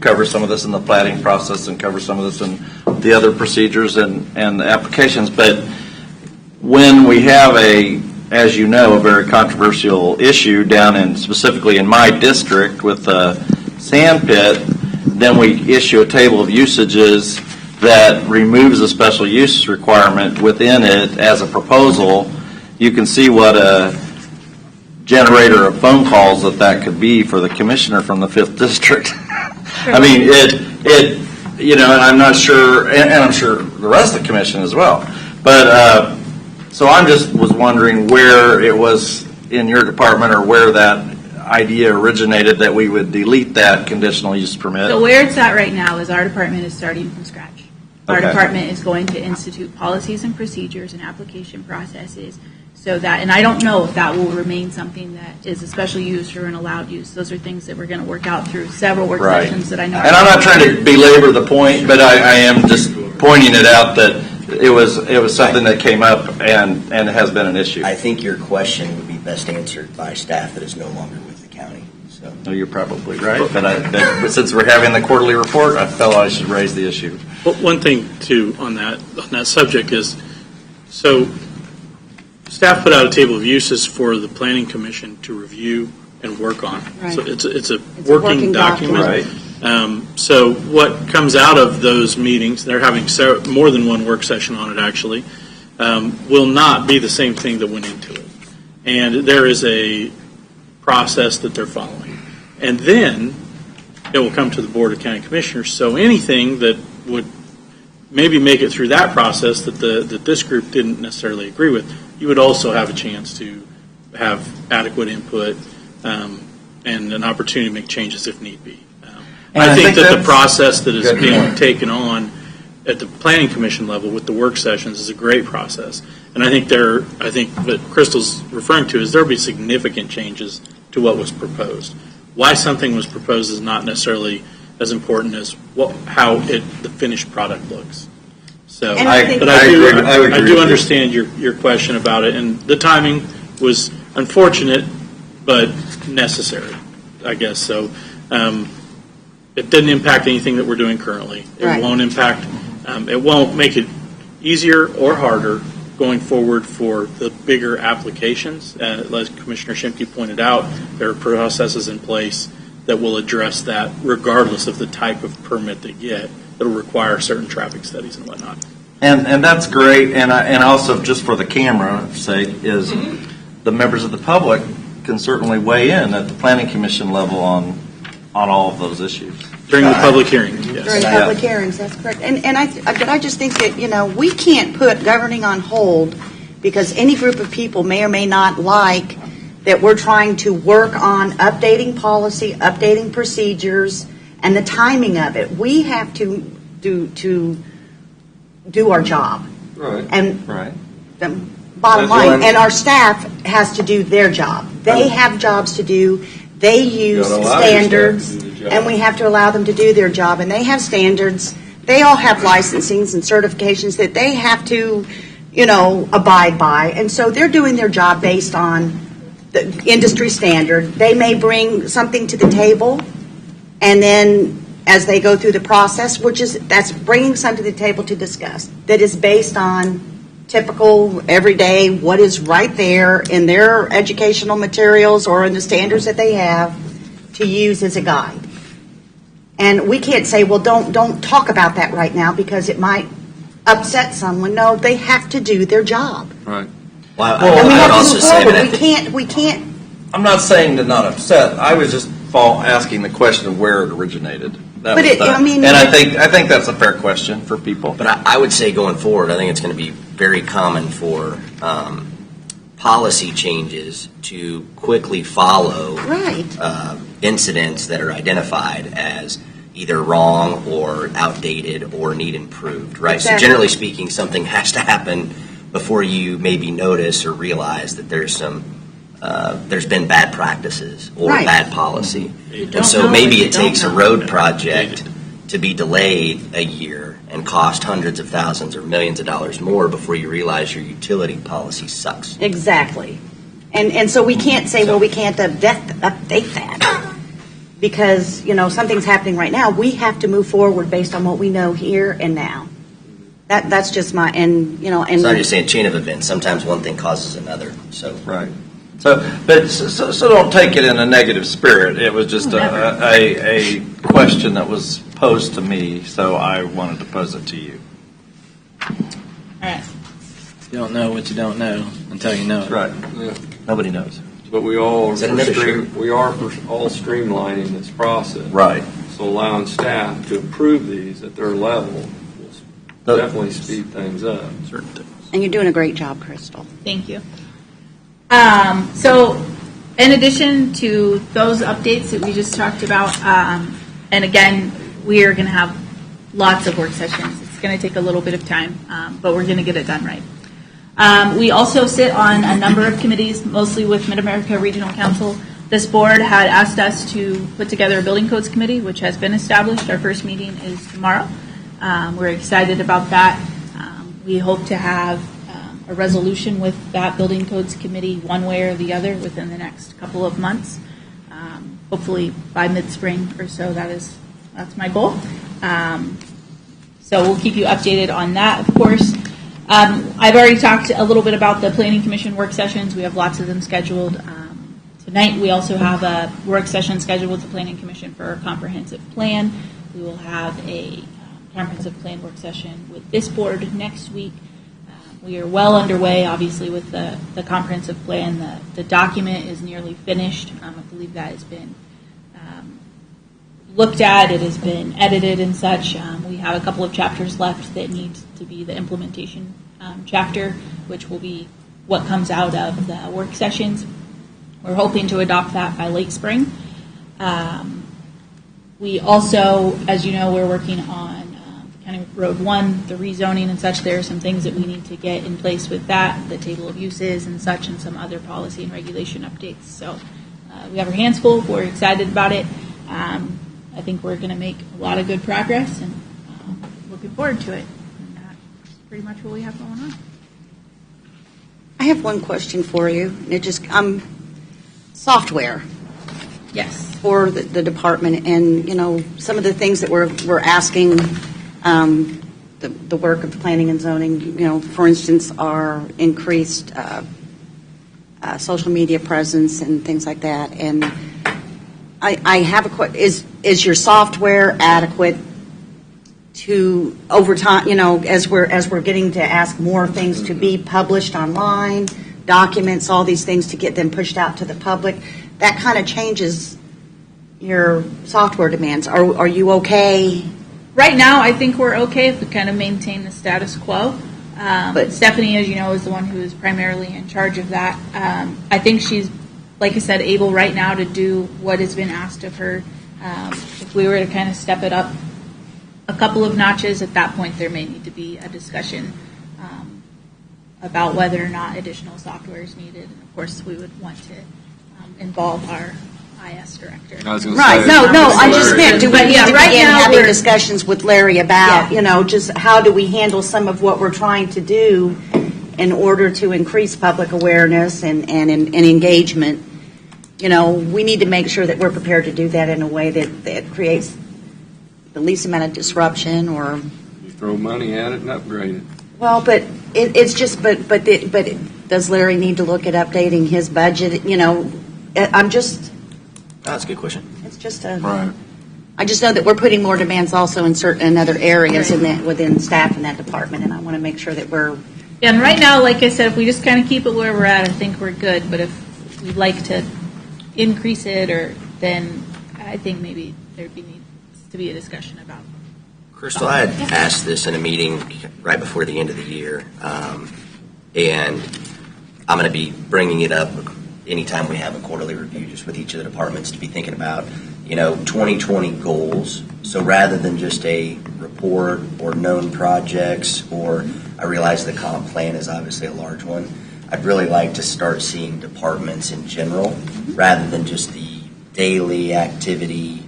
cover some of this in the planning process and cover some of this in the other procedures and the applications. But when we have as you know, a very controversial issue down specifically in my district with the sand pit, then we issue a table of usages that removes a special use requirement within it as a proposal. You can see what a generator of phone calls that could be for the commissioner from the 5th District. I mean, and I'm not sure, and I'm sure the rest of the commission as well. But, so I was wondering where it was in your department or where that idea originated that we would delete that conditional use permit. So where it's at right now is our department is starting from scratch. Our Okay. department is going to institute policies and procedures and application processes so that, and I don't know if that will remain something that is a special use or an allowed use. Those are things that we're going to work out through several work Right. sessions that I know. And I'm not trying to belabor the point, but I am just pointing it out that it was something that came up and has been an issue. I think your question would be best answered by staff that is no longer with the county. So No, you're probably right, but since we're having the quarterly report, I felt I should raise the issue. Well, one thing too on that subject is, so staff put out a table of uses for the Planning Commission to review and work on. Right. So it's a It's a working document. Right. So what comes out of those meetings, they're having more than one work session on it actually, will not be the same thing that went into it. And there is a process that they're following. And then it will come to the Board of County Commissioners. So anything that would maybe make it through that process that this group didn't necessarily agree with, you would also have a chance to have adequate input and an opportunity to make changes if need be. I think that the process that is being taken on at the Planning Commission level with the work sessions is a great process. And I think what Crystal's referring to is there will be significant changes to what was proposed. Why something was proposed is not necessarily as important as how the finished product looks. So, And I think- but I do understand your question about it, and the timing was unfortunate, but necessary, I guess. So, it didn't impact anything that we're doing currently. It Right. won't impact. It won't make it easier or harder going forward for the bigger applications. As Commissioner Shimke pointed out, there are processes in place that will address that regardless of the type of permit they get. It'll require certain traffic studies and whatnot. And that's great, and also just for the camera's sake, is the members of the public can certainly weigh in at the Planning Commission level on all of those issues. During the public hearing, yes. During public hearings, that's correct. But I just think that, we can't put governing on hold because any group of people may or may not like that we're trying to work on updating policy, updating procedures, and the timing of it. We have to do our job. Right. And Right. the bottom That's why line, and our staff has to do their job. They have jobs to do. They use gotta allow your staff to standards, do their job. and we have to allow them to do their job. And they have standards. They all have licensings and certifications that they have to, abide by. And so they're doing their job based on the industry standard. They may bring something to the table, and then as they go through the process, that's bringing something to the table to discuss that is based on typical, everyday, what is right there in their educational materials or in the standards that they have to use as a guide. And we can't say, well, don't talk about that right now because it might upset someone. No, they have to do their job. Right. well, And we I would have to also move say forward. that We can't. I'm not saying to not upset. I was just asking the question of where it originated. That But was it- the- I mean- and I think that's a fair question for people. But I would say going forward, I think it's going to be very common for policy changes to quickly follow Right. incidents that are identified as either wrong or outdated or need improved, right? Exactly. So generally speaking, something has to happen before you maybe notice or realize that there's been bad practices or Right. bad policy. don't And so know maybe what you it don't takes a know. road project to be delayed a year and cost hundreds of thousands or millions of dollars more before you realize your utility policy sucks. Exactly. And so we can't say, well, we can't update that because, something's happening right now, we have to move forward based on what we know here and now. That's just my, and. So I'm just saying chain of events. Sometimes one thing causes another, so. Right. So don't take it in a negative spirit. It was just a question that was posed to me, so I wanted to pose it to you. All right. You don't know what you don't know until you know it. Right. Yeah. Nobody knows. But we all Is that another we are all streamlining this process. Right. So allowing staff to approve these at their level will definitely speed things up. Certain things. And you're doing a great job, Crystal. Thank you. So, in addition to those updates that we just talked about, and again, we are going to have lots of work sessions. It's going to take a little bit of time, but we're going to get it done right. We also sit on a number of committees, mostly with Mid-America Regional Council. This board had asked us to put together a building codes committee, which has been established. Our first meeting is tomorrow. We're excited about that. We hope to have a resolution with that building codes committee one way or the other within the next couple of months. Hopefully by mid-spring or so. That's my goal. So we'll keep you updated on that, of course. I've already talked a little bit about the Planning Commission work sessions. We have lots of them scheduled. Tonight we also have a work session scheduled with the Planning Commission for our comprehensive plan. We will have a comprehensive plan work session with this board next week. We are well underway, obviously, with the comprehensive plan. The document is nearly finished. I believe that has been looked at. It has been edited and such. We have a couple of chapters left that need to be the implementation chapter, which will be what comes out of the work sessions. We're hoping to adopt that by late spring. We also, as you know, we're working on County Road 1, the rezoning and such. There are some things that we need to get in place with that, the table of uses and such, and some other policy and regulation updates. So we have our hands full. We're excited about it. I think we're going to make a lot of good progress, and looking forward to it. And that's pretty much what we have going on. I have one question for you. It just software. Yes. For the department, and some of the things that we're asking the work of planning and zoning. For instance, our increased social media presence and things like that. And I have a question: is your software adequate to over time? As we're getting to ask more things to be published online, documents, all these things to get them pushed out to the public. That kind of changes your software demands. Are you okay? Right now, I think we're okay if we kind of maintain the status quo. But Stephanie, as you know, is the one who is primarily in charge of that. I think she's, like I said, able right now to do what has been asked of her. If we were to kind of step it up a couple of notches, at that point there may need to be a discussion about whether or not additional software is needed. And of course, we would want to involve our IS director. Right. No. I just meant, do we need to begin having discussions with Larry about, just how do we handle some of what we're trying to do in order to increase public awareness and engagement? We need to make sure that we're prepared to do that in a way that creates the least amount of disruption or. You throw money at it and upgrade it. Well, but it's just, but does Larry need to look at updating his budget? I'm just. That's a good question. It's just Right. I just know that we're putting more demands also in other areas within staff in that department, and I want to make sure that we're. And right now, like I said, if we just kind of keep it where we're at, I think we're good. But if we'd like to increase it, then I think maybe needs to be a discussion about. Crystal, I had asked this in a meeting right before the end of the year, and I'm going to be bringing it up anytime we have a quarterly review, just with each of the departments, to be thinking about, 2020 goals. So rather than just a report or known projects, or I realize the comp plan is obviously a large one, I'd really like to start seeing departments in general, rather than just the daily activity,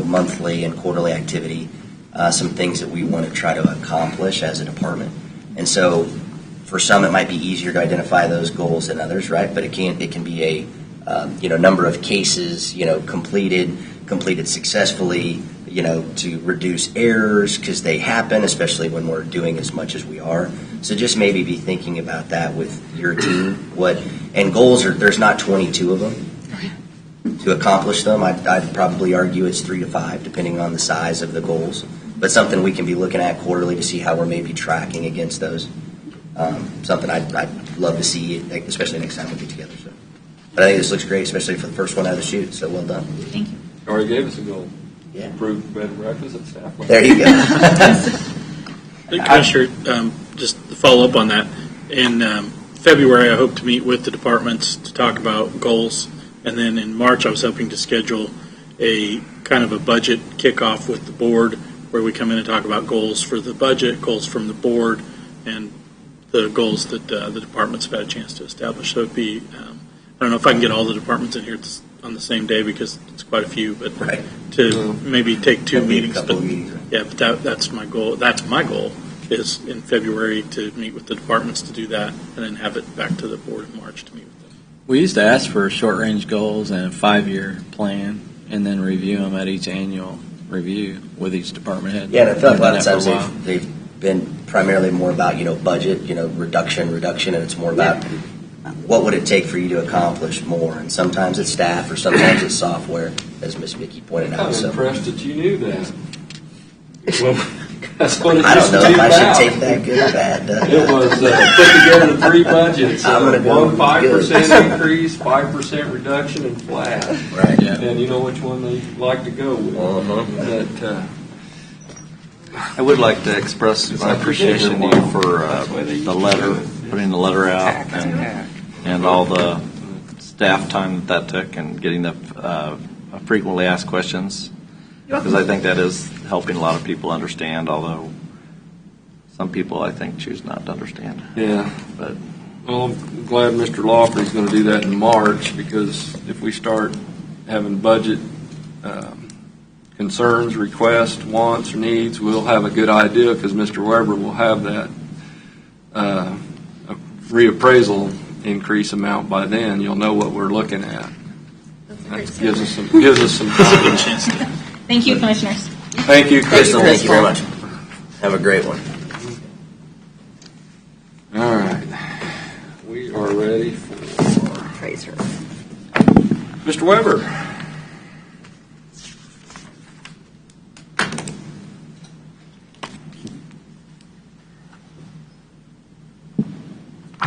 monthly and quarterly activity, some things that we want to try to accomplish as a department. And so for some, it might be easier to identify those goals than others, right? But it can be a number of cases, completed, completed successfully, to reduce errors because they happen, especially when we're doing as much as we are. So just maybe be thinking about that with your team. And goals there's not 22 of them to accomplish them. I'd probably argue it's 3 to 5, depending on the size of the goals. But something we can be looking at quarterly to see how we're maybe tracking against those. Something I'd love to see, especially next time we get together. So, but I think this looks great, especially for the first one out of the chute. So well done. Thank you. Already gave us a goal. Yeah. Improve bed and breakfast at staff. There you go. Commissioner, just to follow up on that, in February I hope to meet with the departments to talk about goals, and then in March I was hoping to schedule a kind of a budget kickoff with the board where we come in and talk about goals for the budget, goals from the board, and the goals that the departments have had a chance to establish. So it'd be, I don't know if I can get all the departments in here on the same day because it's quite a few, but Right. to maybe take two meetings. Couple But of meetings. yeah, but that's my goal. That's my goal is in February to meet with the departments to do that, and then have it back to the board in March to meet with them. We used to ask for short-range goals and a 5-year plan, and then review them at each annual review with each department head. Yeah, and I feel like a lot of We've done that times for a while. they've been primarily more about, budget, reduction, and it's more about what would it take for you to accomplish more. And sometimes it's staff or sometimes it's software, as Ms. Vicki pointed out. I'm So impressed that you knew that. Well, that's what it I used don't to know be if I about. should take that good or bad. It was put together 3 budgets. I'm gonna go One 5% increase, 5% reduction, and flat. Right. Yeah. And you know which one they like to go with. That, I would like to express It's my like appreciation to Virginia you for That's why they the letter, used to do it. putting the letter out, and all the staff time that took, and getting the frequently asked questions. Because I think that is helping a lot of people understand, although some people, I think, choose not to understand. Yeah. But Well, I'm glad Mr. Lawford's going to do that in March, because if we start having budget concerns, requests, wants, or needs, we'll have a good idea, because Mr. Weber will have that reappraisal increase amount by then. You'll know what we're looking at. That gives us some confidence. Thank you, Commissioners. Thank you, Crystal, Crystal. thank you very much. Have a great one. All right. We are ready for Fraser. Mr. Weber.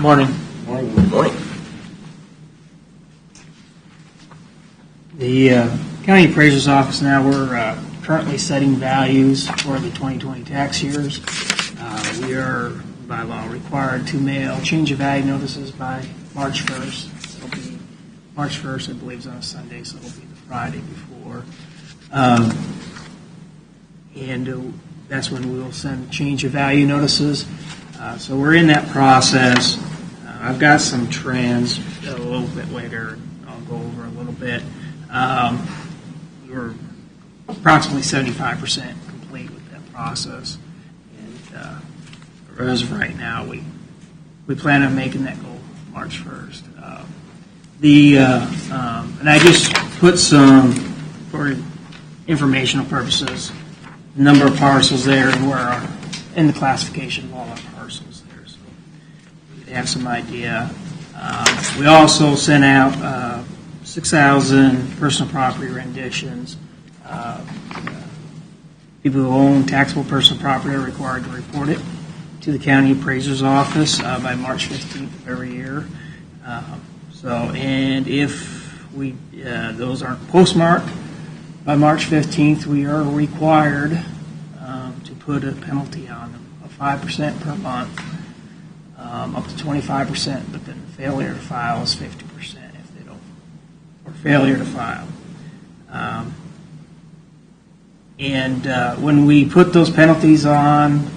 Morning. Good morning. The County Appraiser's Office now, we're currently setting values for the 2020 tax years. We are, by law, required to mail change of value notices by March 1st. It'll be March 1st, I believe, is on a Sunday, so it'll be the Friday before. And that's when we will send change of value notices. So we're in that process. I've got some trends a little bit later. I'll go over a little bit. We're approximately 75% complete with that process. And as of right now, we plan on making that goal March 1st. And I just put some, for informational purposes, the number of parcels there and where in the classification of all our parcels there. So you have some idea. We also sent out 6,000 personal property renditions. People who own taxable personal property are required to report it to the County Appraiser's Office by March 15th of every year. And if those aren't postmarked by March 15th, we are required to put a penalty on them of 5% per month, up to 25%, but then failure to file is 50% if they don't, or failure to file. When we put those penalties on,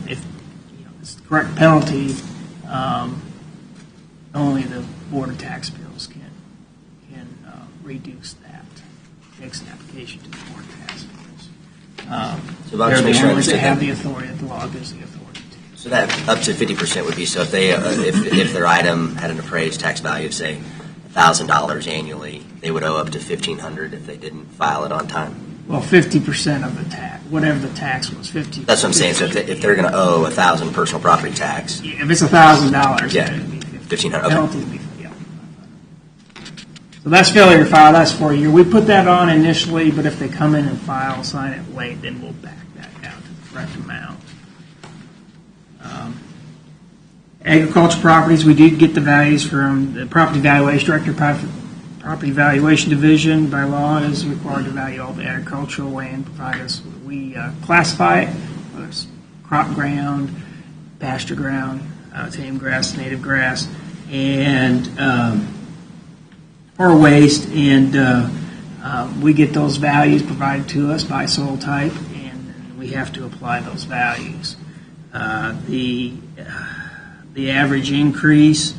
if it's the correct penalty, only the Board of Tax Appeals can reduce that. Makes an application to the Board of Tax Appeals. So Bob, just They're make the sure I ones that understand have that. the authority, that the law gives the authority to. So that up to 50% would be, so if they if their item had an appraised tax value of, say, $1,000 annually, they would owe up to $1,500 if they didn't file it on time. Well, 50% of the tax, whatever the tax was, 50. That's what I'm saying. So if they're going to owe $1,000 personal property tax, If it's $1,000, Yeah. it'd be 1,500. Penalty would be, yeah. So that's failure to file, that's for a year. We put that on initially, but if they come in and file, sign it late, then we'll back that down to the correct amount. Agriculture properties, we did get the values from the property valuation director. Property valuation division by law is required to value all the agricultural land, provide us, we classify it, whether it's crop ground, pasture ground, tame grass, native grass, and or waste, and we get those values provided to us by soil type, and we have to apply those values. The average increase,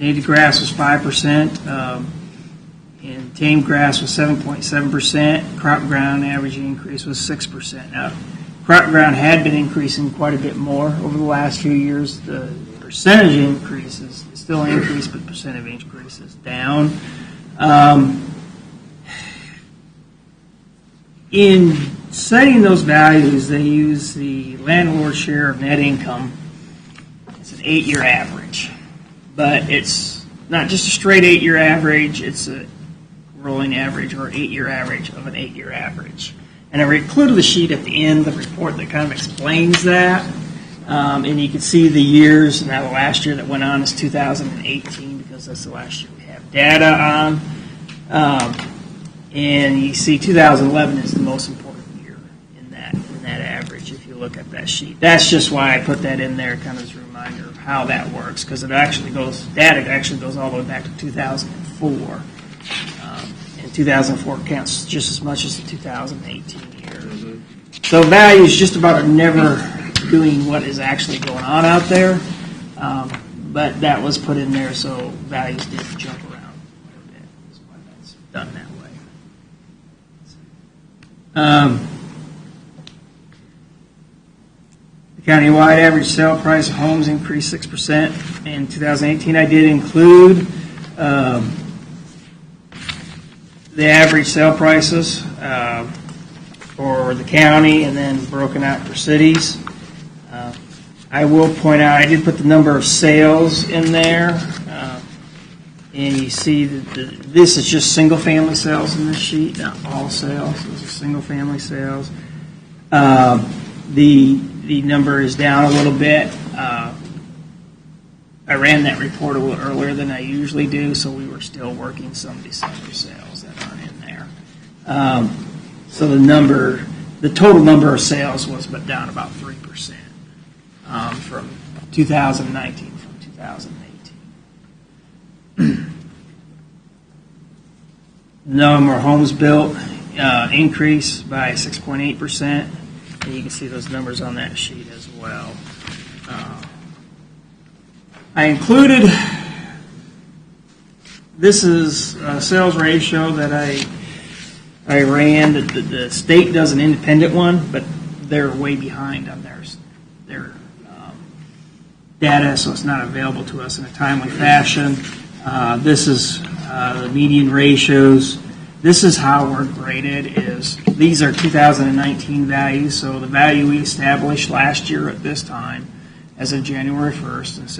native grass was 5%, and tame grass was 7.7%. Crop ground average increase was 6%. Now, crop ground had been increasing quite a bit more over the last few years. The percentage increase is still increased, but percentage increase is down. In setting those values, they use the landlord share of net income. It's an 8-year average. But it's not just a straight 8-year average, it's a rolling average or 8-year average of an 8-year average. And I included the sheet at the end of the report that kind of explains that. And you can see the years. Now, the last year that went on is 2018 because that's the last year we have data on. And you see 2011 is the most important year in that average if you look at that sheet. That's just why I put that in there kind of as a reminder of how that works, because data actually goes all the way back to 2004. And 2004 counts just as much as the 2018 year. Mm-hmm. So values just about are never doing what is actually going on out there, but that was put in there so values didn't jump around quite a bit. That's why that's done that way. The countywide average sale price of homes increased 6% in 2018. I did include the average sale prices for the county and then broken out for cities. I will point out I did put the number of sales in there. And you see that this is just single-family sales in this sheet, not all sales. Those are single-family sales. The number is down a little bit. I ran that report a little earlier than I usually do, so we were still working some December sales that aren't in there. So the total number of sales was but down about 3% from 2019 from 2018. Number of homes built increased by 6.8%, and you can see those numbers on that sheet as well. I included, this is a sales ratio that I ran. The state does an independent one, but they're way behind on their data, so it's not available to us in a timely fashion. This is the median ratios. This is how we're graded. These are 2019 values, so the value we established last year at this time, as of January 1st, and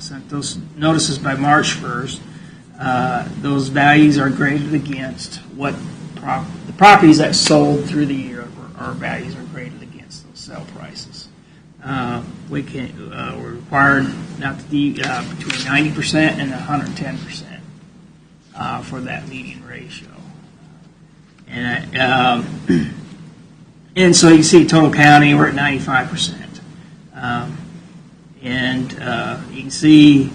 sent those notices by March 1st. Those values are graded against what the properties that sold through the year. Our values are graded against those sale prices. We're required not to be between 90% and 110% for that median ratio. And so you see total county, we're at 95%. And you can see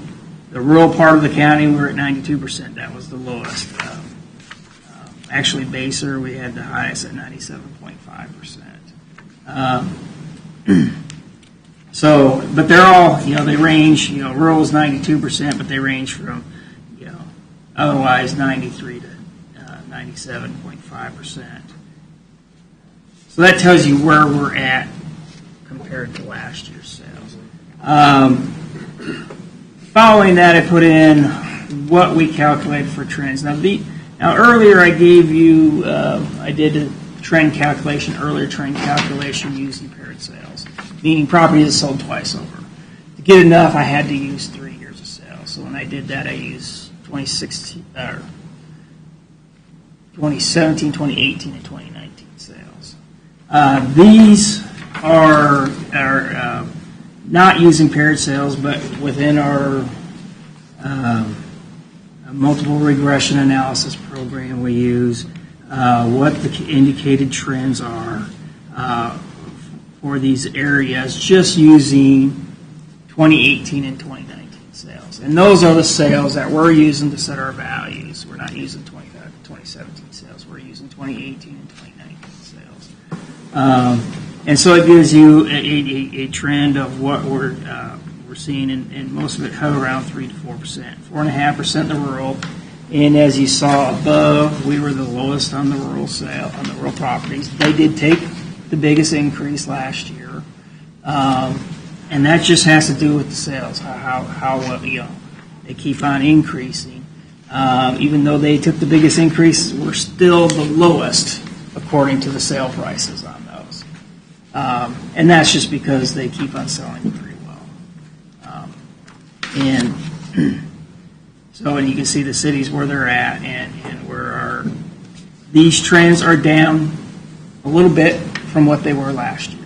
the rural part of the county, we're at 92%. That was the lowest. Actually, Baser, we had the highest at 97.5%. So, but they're all, they range, rural is 92%, but they range from, otherwise 93 to 97.5%. So that tells you where we're at compared compared to last year's sales. Following that, I put in what we calculated for trends. Now earlier I gave you, I did a trend calculation, using paired sales, meaning property is sold twice over. To get enough, I had to use 3 years of sales. So when I did that, I used 2017, 2018, and 2019 sales. These are not using paired sales, but within our multiple regression analysis program we use, what the indicated trends are for these areas, just using 2018 and 2019 sales. And those are the sales that we're using to set our values. We're not using 2017 sales. We're using 2018 and 2019 sales. And so it gives you a trend of what we're seeing, and most of it hover around 3 to 4%, 4.5% in the rural. And as you saw above, we were the lowest on the rural properties. They did take the biggest increase last year, and that just has to do with the sales. How they keep on increasing. Even though they took the biggest increase, we're still the lowest according to the sale prices on those. And that's just because they keep on selling pretty well. And you can see the cities where they're at, and where these trends are down a little bit from what they were last year.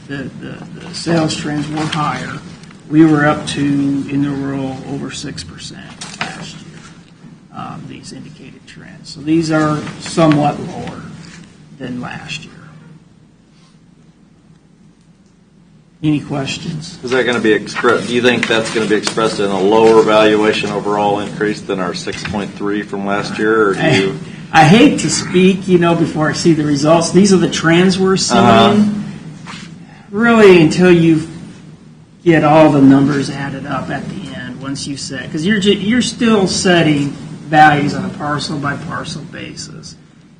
The sales trends were higher. We were up to, in the rural, over 6% last year, these indicated trends. So these are somewhat lower than last year. Any questions? Is that going to be expressed? Do you think that's going to be expressed in a lower valuation overall increase than our 6.3 from last year? Or do you? I hate to speak, before I see the results. These are the trends we're seeing. Really, until you get all the numbers added up at the end, once you set, because you're still setting values on a parcel by parcel basis,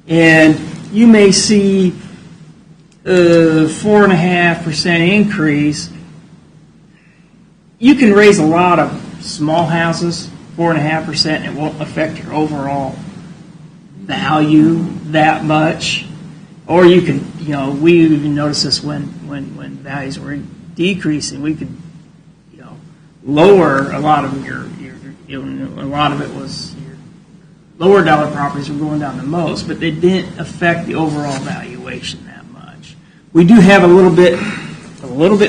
and you may see 4.5% increase. You can raise a lot of small houses, 4.5%, and it won't affect your overall value that much. Or you can, we even noticed this when values were decreasing. We could, lower a lot of a lot of it was your lower dollar properties were going down the most, but they didn't affect the overall valuation that much. We do have a little bit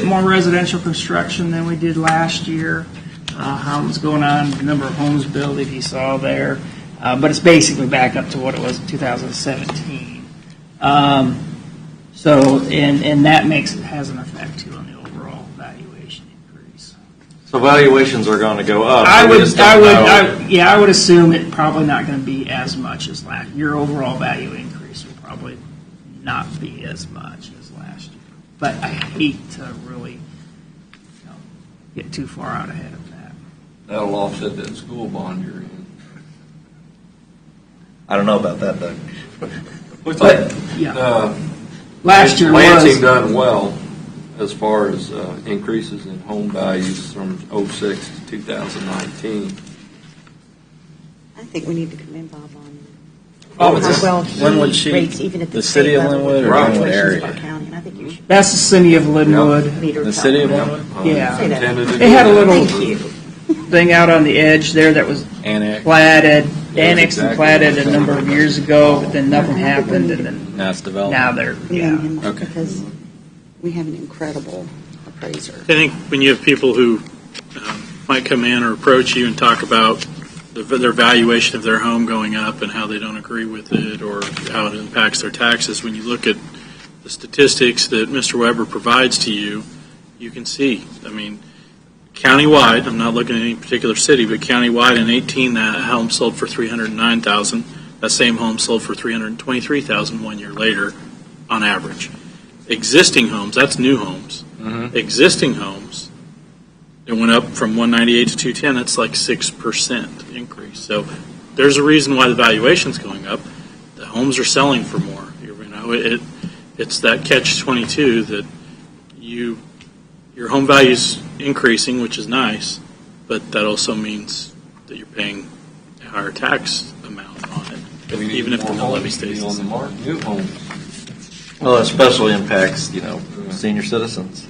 more residential construction than we did last year. Homes going on, the number of homes built, if you saw there, but it's basically back up to what it was in 2017. And that has an effect too on the overall valuation increase. So valuations are going to go up. I would assume it's probably not going to be as much as last. Your overall value increase will probably not be as much as last year. But I hate to really get too far out ahead of that. That'll offset that school bond you're in. I don't know about that, though. But, last year Lansing done well as far as increases in home values from 06 to 2019. I think we need to commend Bob on Oh, how well he Linwood sheet, rates even at the city of Linwood or Linwood area? And I think you should That's the city of Linwood. The city of Linwood? Yeah. say that. They had a little Thank you. thing out on the edge there that was Annex. annexed and platted a number of years ago, but then nothing happened, and then Now it's developed. now they're, Commend him Okay. because we have an incredible appraiser. I think when you have people who might come in or approach you and talk about their valuation of their home going up and how they don't agree with it or how it impacts their taxes, when you look at the statistics that Mr. Weber provides to you, you can see. I mean, countywide, I'm not looking at any particular city, but countywide in 18, that home sold for $309,000. That same home sold for $323,000 1 year later, on average. Existing homes, that's new homes. Mm-hmm. Existing homes, it went up from 198 to 210. That's like 6% increase. So there's a reason why the valuation's going up. The homes are selling for more. It's that catch-22 that your home value's increasing, which is nice, but that also means that you're paying a higher tax amount on it, even if the mill levy stays the on the same. market, new homes. Well, it especially impacts, senior citizens,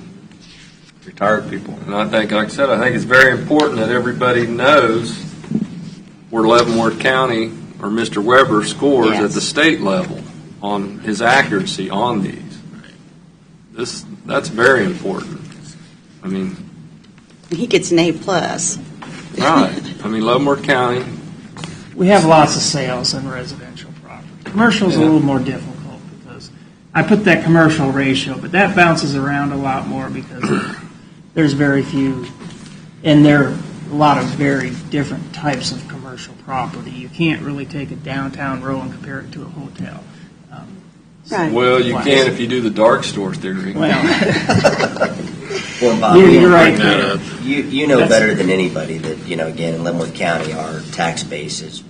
retired people. And I think, like I said, I think it's very important that everybody knows where Leavenworth County or Mr. Weber scores at the state level on his accuracy on these. That's very important. I mean, He gets an A+. Right. I mean, Leavenworth County, We have lots of sales in residential property. Commercial is a little more difficult because I put that commercial ratio, but that bounces around a lot more because there's very few, and there are a lot of very different types of commercial property. You can't really take a downtown row and compare it to a hotel. Right. well, you can if you do the dark store theory. Well, Well, Bob, you're right Bring that there. up. you know better than anybody that, again, in Leavenworth County, our tax base is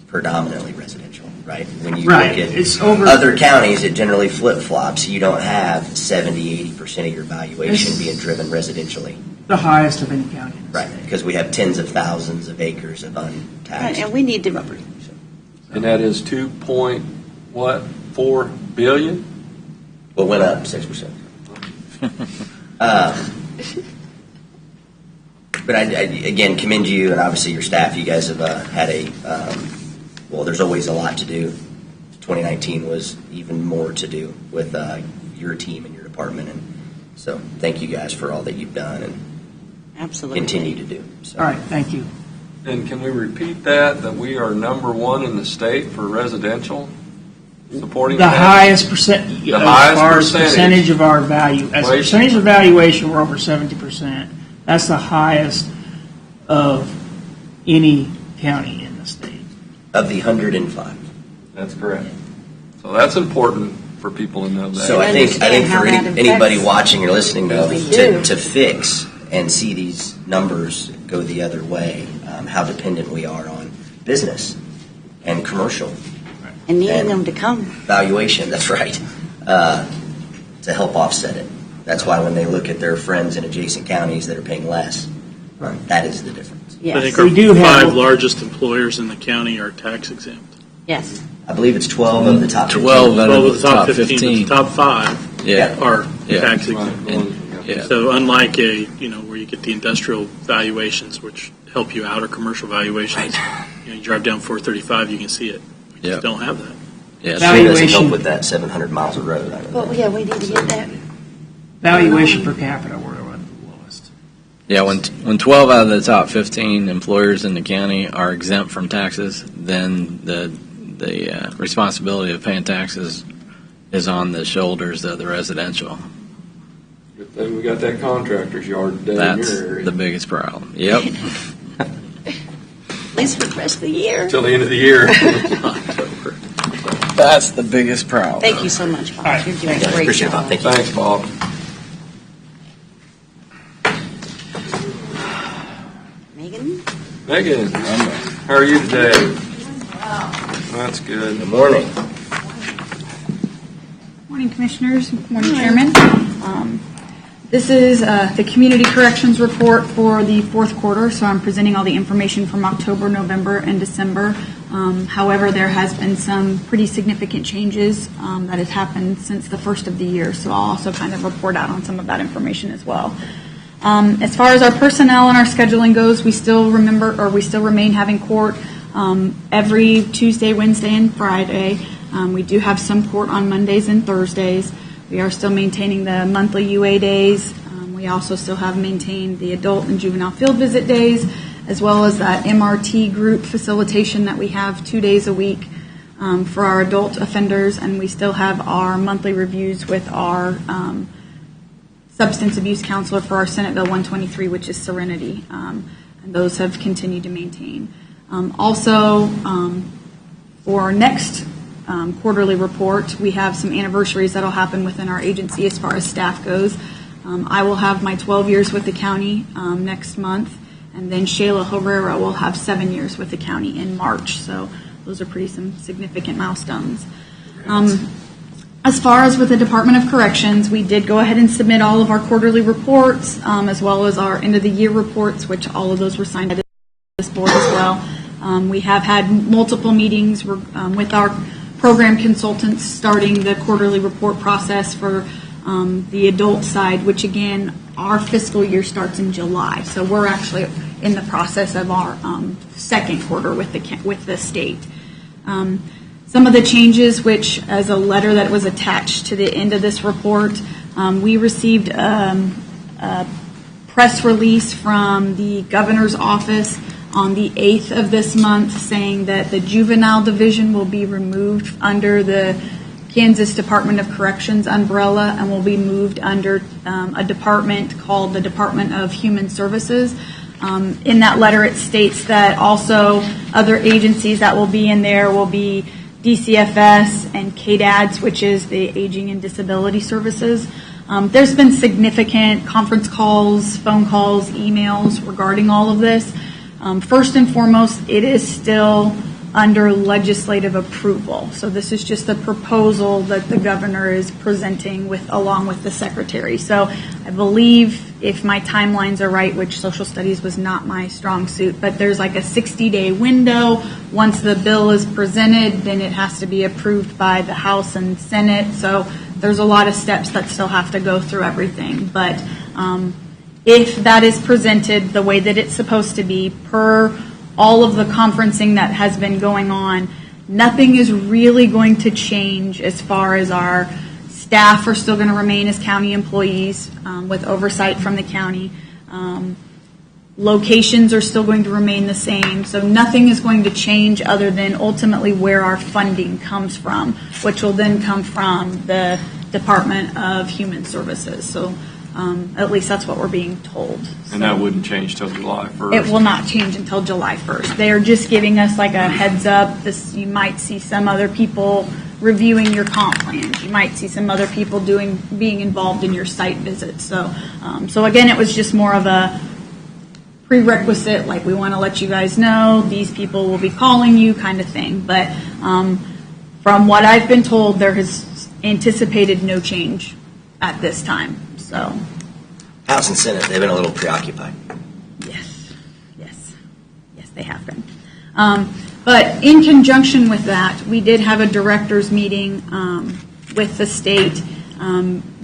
predominantly residential, right? When you Right. look at It's over. other counties, it generally flip-flops. You don't have 70-80% of your valuation It's- being driven residentially. The highest of any county. in the Right, state. because we have tens of thousands of acres of Right, untaxed and we need to, property. And that is 2.4 billion? Well, it went up 6%. But I again commend you and obviously your staff. You guys have had well, there's always a lot to do. 2019 was even more to do with your team and your department. And so thank you guys for all that you've done and absolutely. continue to do. So. All right, thank you. And can we repeat that we are number one in the state for residential supporting The that? highest percent, The as highest far as percentage. percentage of our value, as a Wait. percentage of valuation, we're over 70%. That's the highest of any county in the state. Of the 105. That's correct. So that's important for people to know that. So I think how for that affects anybody watching or listening though, what we do. to fix and see these numbers go the other way, how dependent we are on business and commercial And needing them to come. valuation, that's right, to help offset it. That's why when they look at their friends in adjacent counties that are paying less, that is the difference. I Yes, think We do our have- 5 largest employers in the county are tax exempt. yes. I believe it's 12 of the top 15. 12 out 12 of of the top 15. The top 5 Yeah. are Yeah. tax exempt. Yeah. So unlike where you get the industrial valuations, which help you out, or commercial valuations, you drive down 435, you can see it. We just Yep. don't have that. Yeah. Sure doesn't help Valuation. with that 700 miles of road. I don't know. Well, yeah, we need to get that. Valuation per capita, we're one of the lowest. Yeah, when 12 out of the top 15 employers in the county are exempt from taxes, then the responsibility of paying taxes is on the shoulders of the residential. Good thing we got that contractor's yard down in That's your area. the biggest problem. Yep. At least for the rest of the year. Till the end of the year. That's the biggest problem. Thank you so much, Bob. All right, You're doing a Thanks, great appreciate it, job. Bob. Thank you. Thanks, Bob. Megan? Megan, how are you today? That's good. Good morning. Morning, Commissioners. Morning, Chairman. This is the Community Corrections Report for the fourth quarter, so I'm presenting all the information from October, November, and December. However, there has been some pretty significant changes that has happened since the first of the year, so I'll also kind of report out on some of that information as well. As far as our personnel and our scheduling goes, we still remain having court every Tuesday, Wednesday, and Friday. We do have some court on Mondays and Thursdays. We are still maintaining the monthly UA days. We also still have maintained the adult and juvenile field visit days, as well as that MRT group facilitation that we have 2 days a week for our adult offenders, and we still have our monthly reviews with our substance abuse counselor for our Senate Bill 123, which is Serenity, and those have continued to maintain. Also, for our next quarterly report, we have some anniversaries that will happen within our agency as far as staff goes. I will have my 12 years with the county next month, and then Shayla Herrera will have 7 years with the county in March. So those are some significant milestones. As As far as with the Department of Corrections, we did go ahead and submit all of our quarterly reports, as well as our end-of-the-year reports, which all of those were signed by this board as well. We have had multiple meetings with our program consultants starting the quarterly report process for the adult side, which again, our fiscal year starts in July. So we're actually in the process of our second quarter with the state. Some of the changes, which as a letter that was attached to the end of this report, we received a press release from the governor's office on the 8th of this month saying that the juvenile division will be removed under the Kansas Department of Corrections umbrella and will be moved under a department called the Department of Human Services. In that letter, it states that also other agencies that will be in there will be DCFS and KDADS, which is the Aging and Disability Services. There's been significant conference calls, phone calls, emails regarding all of this. First and foremost, it is still under legislative approval. So this is just a proposal that the governor is presenting along with the secretary. So I believe, if my timelines are right, which social studies was not my strong suit, but there's like a 60-day window. Once the bill is presented, then it has to be approved by the House and Senate. So there's a lot of steps that still have to go through everything. But if that is presented the way that it's supposed to be, per all of the conferencing that has been going on, nothing is really going to change as far as our staff are still going to remain as county employees with oversight from the county. Locations are still going to remain the same. So nothing is going to change other than ultimately where our funding comes from, which will then come from the Department of Human Services. So at least that's what we're being told. And that wouldn't change till July 1st? It will not change until July 1st. They are just giving us like a heads up. You might see some other people reviewing your comp plans. You might see some other people being involved in your site visits. So again, it was just more of a prerequisite, like we want to let you guys know these people will be calling you kind of thing. But from what I've been told, there has anticipated no change at this time. So, House and Senate, they've been a little preoccupied. Yes, they have been. But in conjunction with that, we did have a directors meeting with the state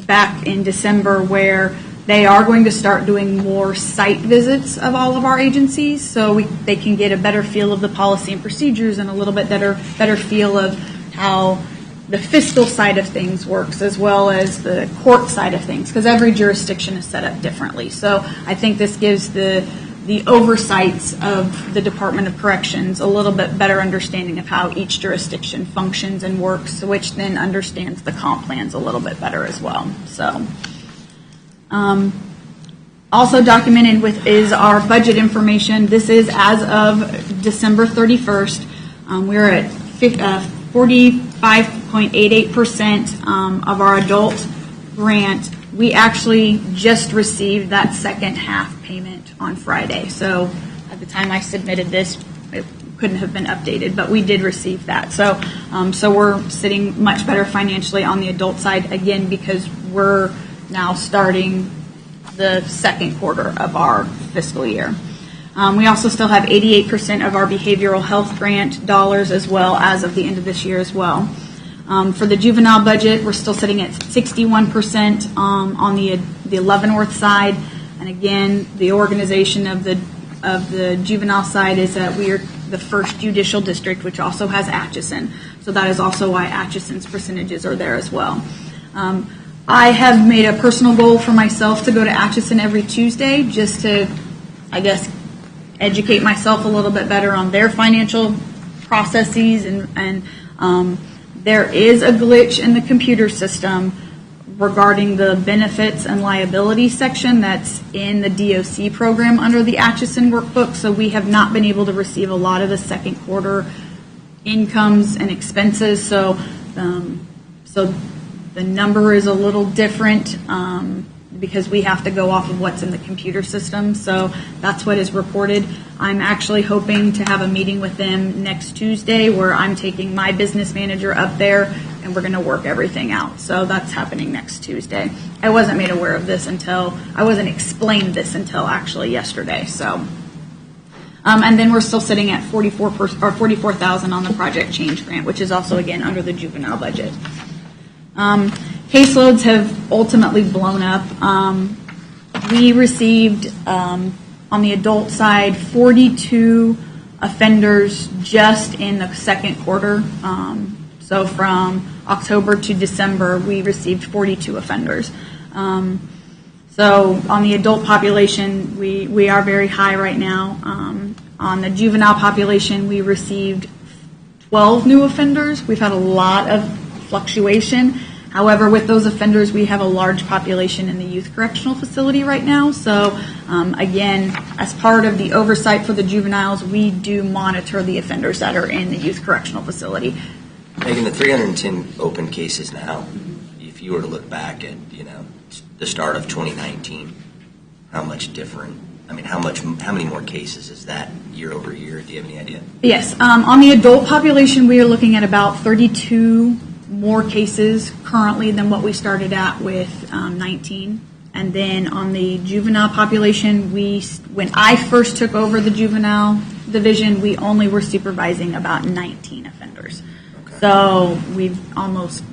back in December where they are going to start doing more site visits of all of our agencies so they can get a better feel of the policy and procedures and a little bit better feel of how the fiscal side of things works as well as the court side of things, because every jurisdiction is set up differently. So I think this gives the oversights of the Department of Corrections a little bit better understanding of how each jurisdiction functions and works, which then understands the comp plans a little bit better as well. So also documented is our budget information. This is as of December 31st. We're at 45.88% of our adult grant. We actually just received that second half payment on Friday. So at the time I submitted this, it couldn't have been updated, but we did receive that. So we're sitting much better financially on the adult side, again, because we're now starting the second quarter of our fiscal year. We also still have 88% of our behavioral health grant dollars as well as of the end of this year as well. For the juvenile budget, we're still sitting at 61% on the Leavenworth side. And again, the organization of the juvenile side is that we are the first judicial district, which also has Atchison. So that is also why Atchison's percentages are there as well. I have made a personal goal for myself to go to Atchison every Tuesday just to, I guess, educate myself a little bit better on their financial processes and there is a glitch in the computer system regarding the benefits and liability section that's in the DOC program under the Atchison workbook. So we have not been able to receive a lot of the second quarter incomes and expenses. So the number is a little different because we have to go off of what's in the computer system. So that's what is reported. I'm actually hoping to have a meeting with them next Tuesday where I'm taking my business manager up there and we're going to work everything out. So that's happening next Tuesday. I wasn't made aware of this I wasn't explained this until actually yesterday. So, and then we're still sitting at 44,000 on the project change grant, which is also again under the juvenile budget. Caseloads have ultimately blown up. We received on the adult side 42 offenders just in the second quarter. So from October to December, we received 42 offenders. So on the adult population, we are very high right now. On the juvenile population, we received 12 new offenders. We've had a lot of fluctuation. However, with those offenders, we have a large population in the youth correctional facility right now. So again, as part of the oversight for the juveniles, we do monitor the offenders that are in the youth correctional facility. Megan, the 310 open cases now, if you were to look back at, the start of 2019, how much different? I mean, how many more cases is that year over year? Do you have any idea? Yes. On the adult population, we are looking at about 32 more cases currently than what we started at with 19. And then on the juvenile population, when I first took over the juvenile division, we only were supervising about 19 offenders. Okay. So we've almost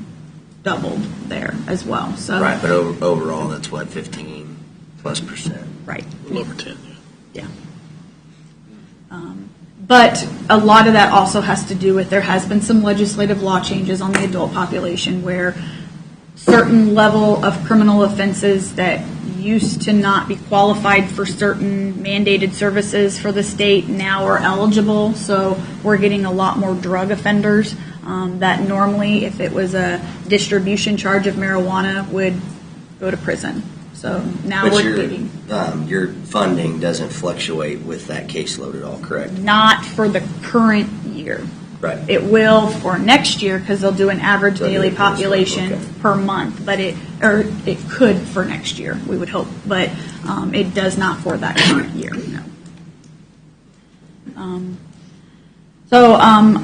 doubled there as well. So right, but overall, that's what, 15+%? Right. A little over 10, yeah. But a lot of that also has to do with there has been some legislative law changes on the adult population where certain level of criminal offenses that used to not be qualified for certain mandated services for the state now are eligible. So we're getting a lot more drug offenders that normally, if it was a distribution charge of marijuana, would go to prison. So now we're getting... your funding doesn't fluctuate with that caseload at all, correct? Not for the current year. Right. It will for next year because they'll do an average daily population per month, but it could for next year, we would hope, but it does not for that current year, no.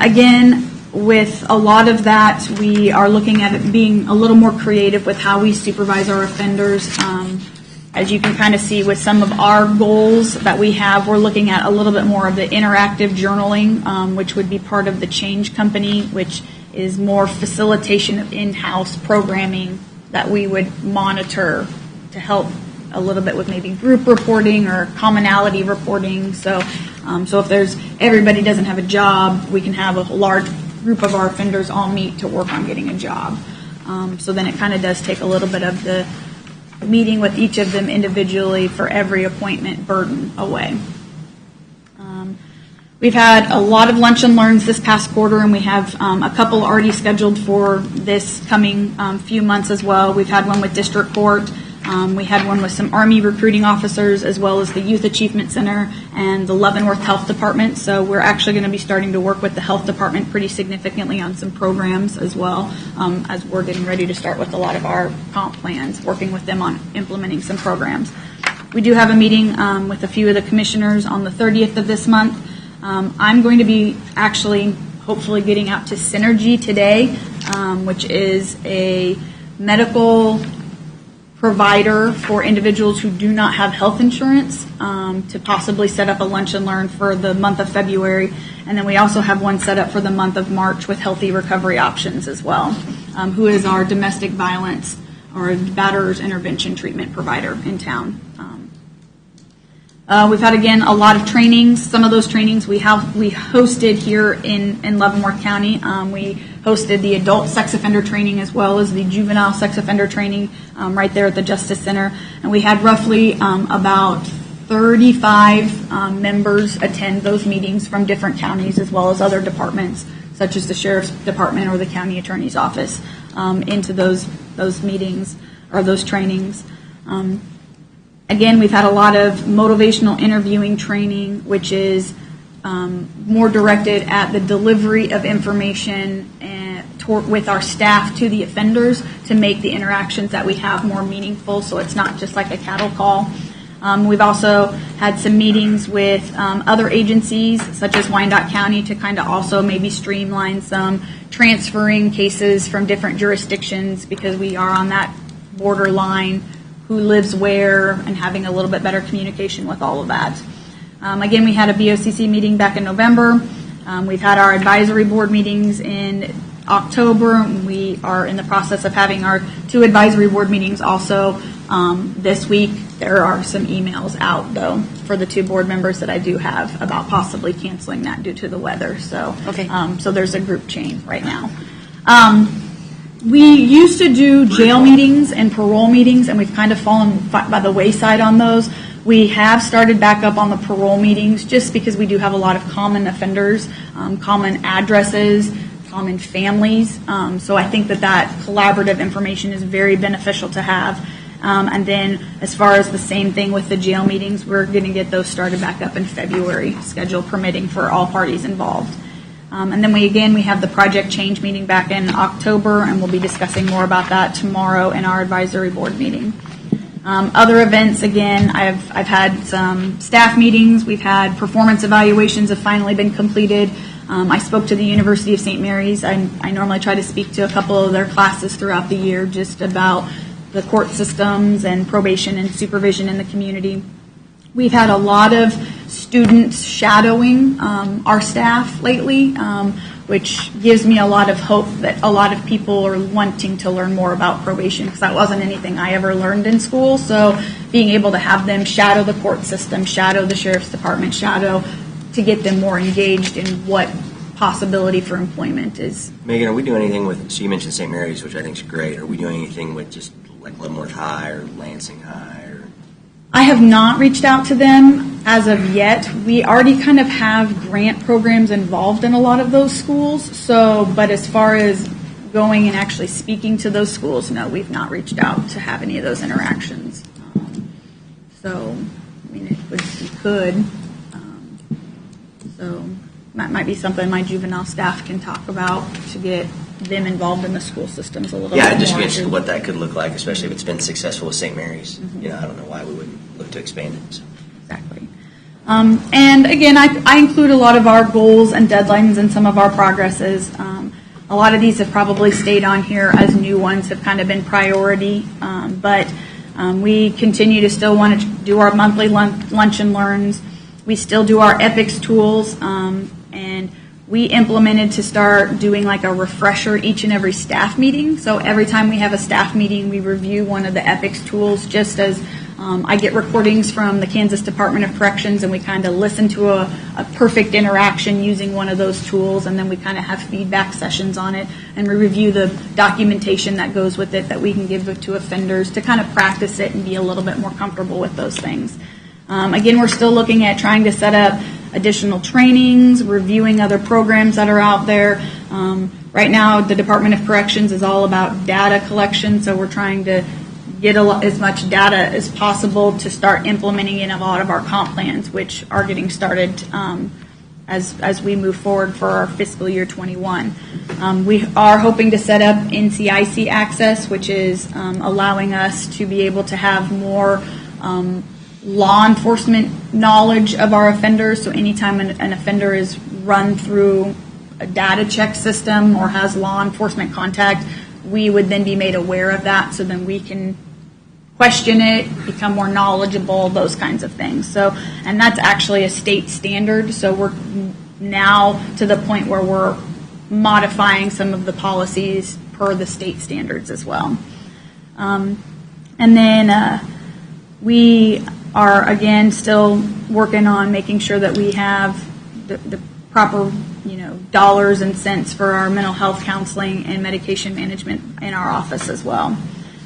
Again, with a lot of that, we are looking at it being a little more creative with how we supervise our offenders. As you can kind of see with some of our goals that we have, we're looking at a little bit more of the interactive journaling, which would be part of the Change Company, which is more facilitation of in-house programming that we would monitor to help a little bit with maybe group reporting or commonality reporting. So if everybody doesn't have a job, we can have a large group of our offenders all meet to work on getting a job. So then it kind of does take a little bit of the meeting with each of them individually for every appointment burden away. We've had a lot of lunch and learns this past quarter, and we have a couple already scheduled for this coming few months as well. We've had one with District Court. We had one with some Army recruiting officers, as well as the Youth Achievement Center and the Leavenworth Health Department. So we're actually going to be starting to work with the Health Department pretty significantly on some programs as well, as we're getting ready to start with a lot of our comp plans, working with them on implementing some programs. We do have a meeting with a few of the commissioners on the 30th of this month. I'm going to be actually hopefully getting out to Synergy today, which is a medical provider for individuals who do not have health insurance, to possibly set up a lunch and learn for the month of February. And then we also have one set up for the month of March with Healthy Recovery Options as well, who is our domestic violence or batterers intervention treatment provider in town. We've had, again, a lot of trainings. Some of those trainings we hosted here in Leavenworth County. We hosted the adult sex offender training as well as the juvenile sex offender training right there at the Justice Center. And we had roughly about 35 members attend those meetings from different counties as well as other departments, such as the Sheriff's Department or the County Attorney's Office, into those meetings or those trainings. Again, we've had a lot of motivational interviewing training, which is more directed at the delivery of information with our staff to the offenders to make the interactions that we have more meaningful, so it's not just like a cattle call. We've also had some meetings with other agencies, such as Wyandotte County, to kind of also maybe streamline some transferring cases from different jurisdictions, because we are on that borderline, who lives where, and having a little bit better communication with all of that. Again, we had a BOCC meeting back in November. We've had our advisory board meetings in October. We are in the process of having our 2 advisory board meetings also this week. There are some emails out, though, for the 2 board members that I do have about possibly canceling that due to the weather. So, so there's a group change right now. We used to do jail meetings and parole meetings, and we've kind of fallen by the wayside on those. We have started back up on the parole meetings just because we do have a lot of common offenders, common addresses, common families. So I think that collaborative information is very beneficial to have. And then as far as the same thing with the jail meetings, we're going to get those started back up in February, schedule permitting for all parties involved. And then we have the Project Change meeting back in October, and we'll be discussing more about that tomorrow in our advisory board meeting. Other events, again, I've had some staff meetings. We've had performance evaluations have finally been completed. I spoke to the University of St. Mary's. I normally try to speak to a couple of their classes throughout the year just about the court systems and probation and supervision in the community. We've had a lot of students shadowing our staff lately, which gives me a lot of hope that a lot of people are wanting to learn more about probation, because that wasn't anything I ever learned in school. So being able to have them shadow the court system, shadow the sheriff's department, shadow to get them more engaged in what possibility for employment is. Megan, are we doing anything with, so you mentioned St. Mary's, which I think is great. Are we doing anything with just like Leavenworth High or Lansing High? Or? I have not reached out to them as of yet. We already kind of have grant programs involved in a lot of those schools. So, but as far as going and actually speaking to those schools, no, we've not reached out to have any of those interactions. So, I mean, we could. So that might be something my juvenile staff can talk about to get them involved in the school systems a little bit more. Yeah, I'd just be interested in what that could look like, especially if it's been successful with St. Mary's. Mm-hmm. You know, I don't know why we wouldn't look to expand it. So. Exactly. And again, I include a lot of our goals and deadlines in some of our progresses. A lot of these have probably stayed on here as new ones have kind of been priority, but we continue to still want to do our monthly lunch and learns. We still do our EPICS tools, and we implemented to start doing like a refresher each and every staff meeting. So every time we have a staff meeting, we review one of the EPICS tools, just as I get recordings from the Kansas Department of Corrections, and we kind of listen to a perfect interaction using one of those tools, and then we kind of have feedback sessions on it, and we review the documentation that goes with it that we can give to offenders to kind of practice it and be a little bit more comfortable with those things. Again, we're still looking at trying to set up additional trainings, reviewing other programs that are out there. Right now, the Department of Corrections is all about data collection, so we're trying to get as much data as possible to start implementing in a lot of our comp plans, which are getting started as we move forward for our fiscal year 21. We are hoping to set up NCIC access, which is allowing us to be able to have more law enforcement knowledge of our offenders. So anytime an offender is run through a data check system or has law enforcement contact, we would then be made aware of that, so then we can question it, become more knowledgeable, those kinds of things. So, and that's actually a state standard, so we're now to the point where we're modifying some of the policies per the state standards as well. And then we are, again, still working on making sure that we have the proper, dollars and cents for our mental health counseling and medication management in our office as well.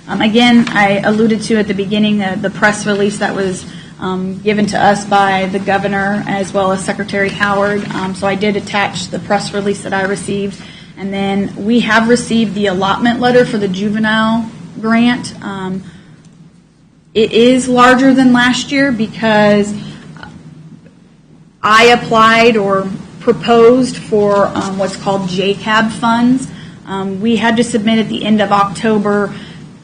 Again, I alluded to at the beginning the press release that was given to us by the governor as well as Secretary Howard. So I did attach the press release that I received. And then we have received the allotment letter for the juvenile grant. It is larger than last year because I applied or proposed for what's called JCAB funds. We had to submit at the end of October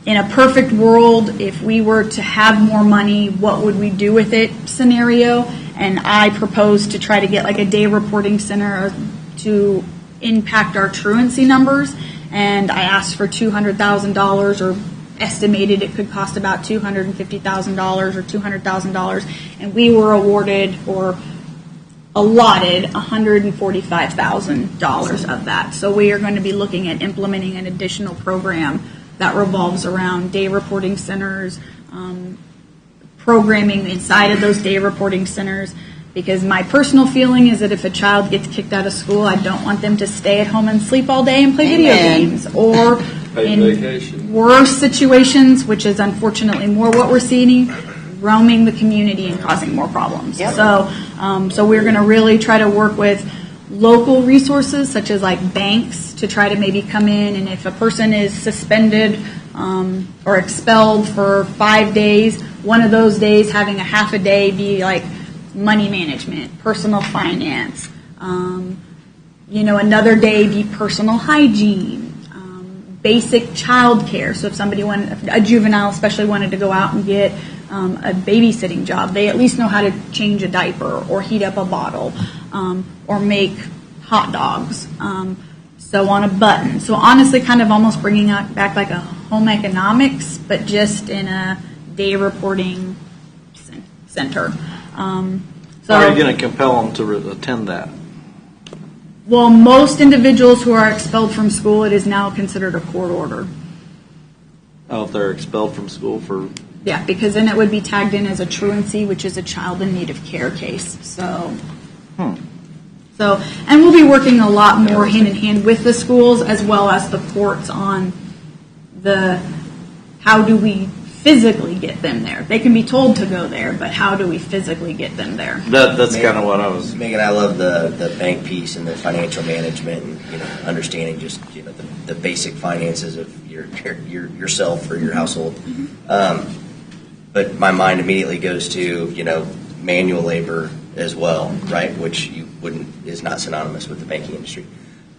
in a perfect world, if we were to have more money, what would we do with it scenario? And I proposed to try to get like a day reporting center to impact our truancy numbers. And I asked for $200,000, or estimated it could cost about $250,000 or $200,000. And we were awarded or allotted $145,000 of that. So we are going to be looking at implementing an additional program that revolves around day reporting centers, programming inside of those day reporting centers, because my personal feeling is that if a child gets kicked out of school, I don't want them to stay at home and sleep all day and play video games, or in worse situations, which is unfortunately more what we're seeing, roaming the community and causing more problems. Yep. So we're going to really try to work with local resources such as like banks to try to maybe come in, and if a person is suspended or expelled for 5 days, one of those days having a half a day be like money management, personal finance, another day be personal hygiene, basic child care. So if somebody a juvenile especially wanted to go out and get a babysitting job, they at least know how to change a diaper or heat up a bottle or make hot dogs, sew on a button. So honestly, kind of almost bringing back like a home economics, but just in a day reporting center. How are you going to compel them to attend that? Well, most individuals who are expelled from school, it is now considered a court order. Oh, if they're expelled from school for... Yeah, because then it would be tagged in as a truancy, which is a child in need of care case. So, and we'll be working a lot more hand in hand with the schools as well as the courts on how do we physically get them there. They can be told to go there, but how do we physically get them there? That's kind of what I was... Megan, I love the bank piece and the financial management and understanding just the basic finances of yourself or your household. But my mind immediately goes to manual labor as well, right? Which is not synonymous with the banking industry.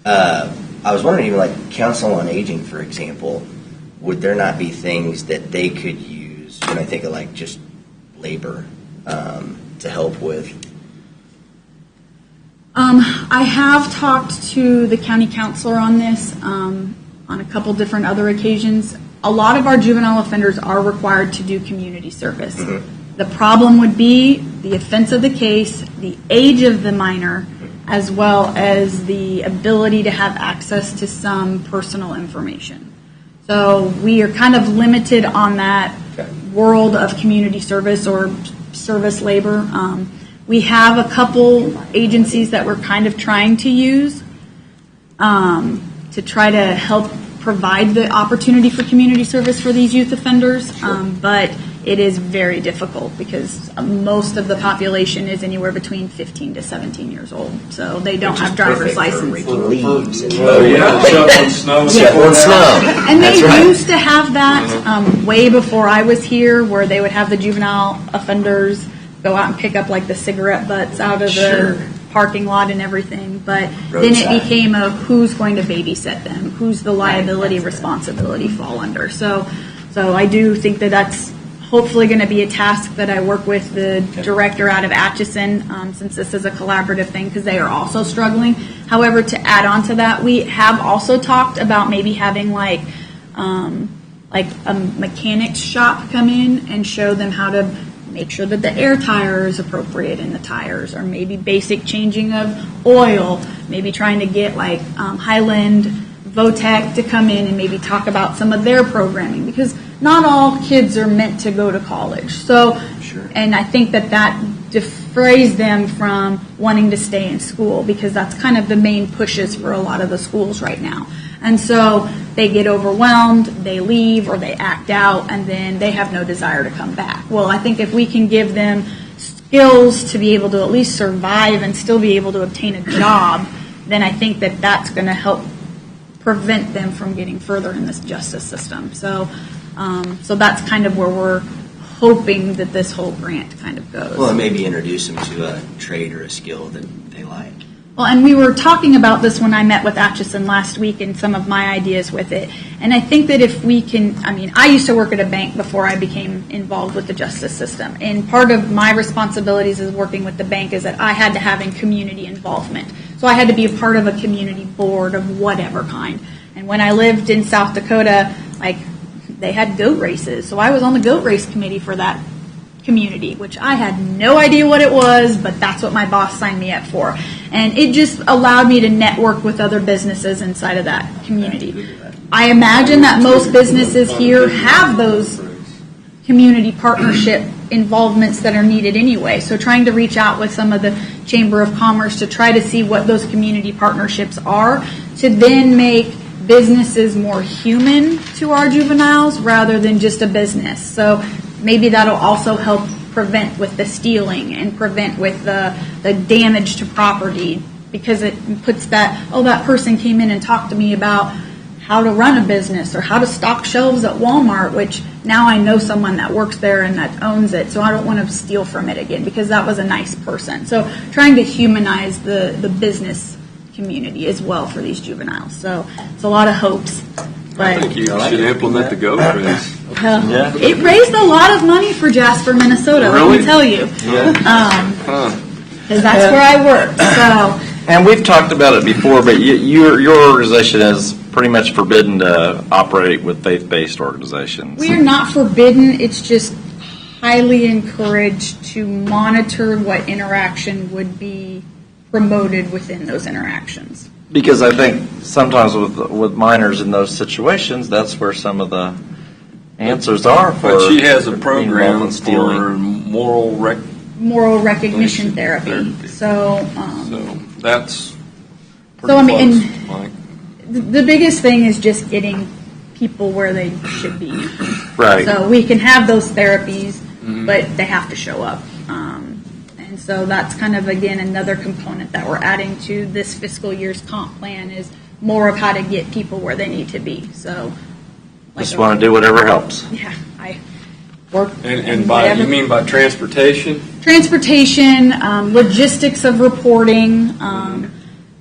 I was wondering, even like Council on Aging, for example, would there not be things that they could use when I think of like just labor to help with? I have talked to the county counselor on this on a couple different other occasions. A lot of our juvenile offenders are required to do community service. Mm-hmm. The problem would be the offense of the case, the age of the minor, as well as the ability to have access to some personal information. So we are kind of limited on that world of community service or service labor. We have a couple agencies that we're kind of trying to use to try to help provide the opportunity for community service for these youth offenders, but it is very difficult because most of the population is anywhere between 15 to 17 years old, so they don't have driver's license. Leaves and shoveling snow. And they used to have that way before I was here, where they would have the juvenile offenders go out and pick up like the cigarette butts out of the parking lot and everything, but then it became of who's going to babysit them, who's the liability responsibility fall under. So I do think that that's hopefully going to be a task that I work with the director out of Atchison, since this is a collaborative thing, because they are also struggling. However, to add on to that, we have also talked about maybe having like a mechanics shop come in and show them how to make sure that the air tire is appropriate in the tires, or maybe basic changing of oil, maybe trying to get like Highland Votech to come in and maybe talk about some of their programming, because not all kids are meant to go to college. So, and I think that defrays them from wanting to stay in school, because that's kind of the main pushes for a lot of the schools right now. And so they get overwhelmed, they leave, or they act out, and then they have no desire to come back. Well, I think if we can give them skills to be able to at least survive and still be able to obtain a job, then I think that that's going to help prevent them from getting further in this justice system. So that's kind of where we're hoping that this whole grant kind of goes. Well, and maybe introduce them to a trade or a skill that they like. Well, and we were talking about this when I met with Atchison last week and some of my ideas with it. And I think that if we can, I used to work at a bank before I became involved with the justice system. And part of my responsibilities as working with the bank is that I had to have community involvement. So I had to be a part of a community board of whatever kind. And when I lived in South Dakota, they had goat races. So I was on the goat race committee for that community, which I had no idea what it was, but that's what my boss signed me up for. And it just allowed me to network with other businesses inside of that community. I imagine that most businesses here have those community partnership involvements that are needed anyway. So trying to reach out with some of the Chamber of Commerce to try to see what those community partnerships are, to then make businesses more human to our juveniles rather than just a business. So maybe that'll also help prevent with the stealing and prevent with the damage to property, because it puts that person came in and talked to me about how to run a business or how to stock shelves at Walmart, which now I know someone that works there and that owns it, so I don't want to steal from it again because that was a nice person. So trying to humanize the business community as well for these juveniles. So it's a lot of hopes. I think you should implement the goat race. It raised a lot of money for Jasper, Minnesota, let me tell you. Because that's where I work. So. And we've talked about it before, but your organization is pretty much forbidden to operate with faith-based organizations. We are not forbidden. It's just highly encouraged to monitor what interaction would be promoted within those interactions. Because I think sometimes with minors in those situations, that's where some of the answers are for. But she has a program for moral recognition therapy. So that's pretty close, Mike. The biggest thing is just getting people where they should be. Right. So we can have those therapies, but they have to show up. And so that's kind of, again, another component that we're adding to this fiscal year's comp plan is more of how to get people where they need to be. So just want to do whatever helps. Yeah, I work. And by you mean by transportation? Transportation, logistics of reporting.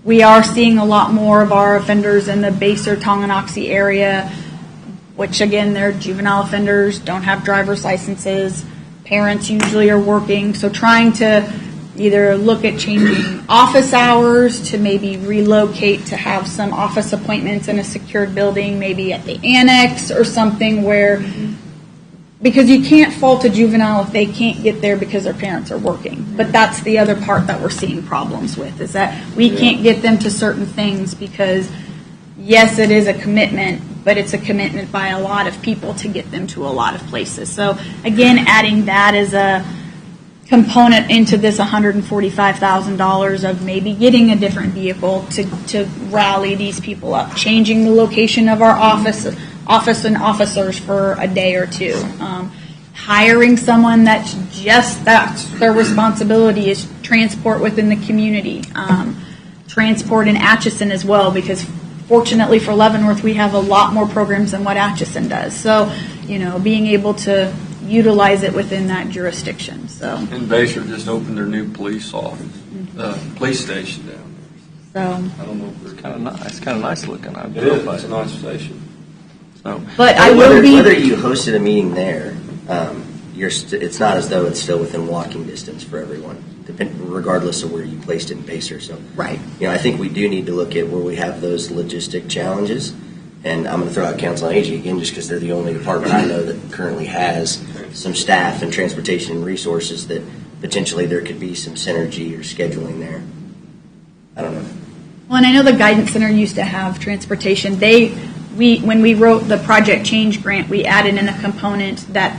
We are seeing a lot more of our offenders in the Basehor, Tonganoxie area, which again, they're juvenile offenders, don't have driver's licenses. Parents usually are working, so trying to either look at changing office hours to maybe relocate to have some office appointments in a secured building, maybe at the annex or something where, because you can't fault a juvenile if they can't get there because their parents are working. But that's the other part that we're seeing problems with, is that we can't get them to certain things because, yes, it is a commitment, but it's a commitment by a lot of people to get them to a lot of places. So again, adding that as a component into this $145,000 of maybe getting a different vehicle to rally these people up, changing the location of our office and officers for a day or two, hiring someone that's their responsibility is transport within the community, transport in Atchison as well, because fortunately for Leavenworth, we have a lot more programs than what Atchison does. So, being able to utilize it within that jurisdiction. So. And Basehor just opened their new police office, police station down there. So. I don't know if they're kind of nice looking. It is. It's a nice station. So. But I will be. Whether you hosted a meeting there, it's not as though it's still within walking distance for everyone, regardless of where you placed it in Basehor. So, right. I think we do need to look at where we have those logistic challenges. And I'm going to throw out Council on Aging again, just because they're the only department I know that currently has some staff and transportation and resources that potentially there could be some synergy or scheduling there. I don't know. Well, and I know the Guidance Center used to have transportation. When we wrote the Project Change grant, we added in a component that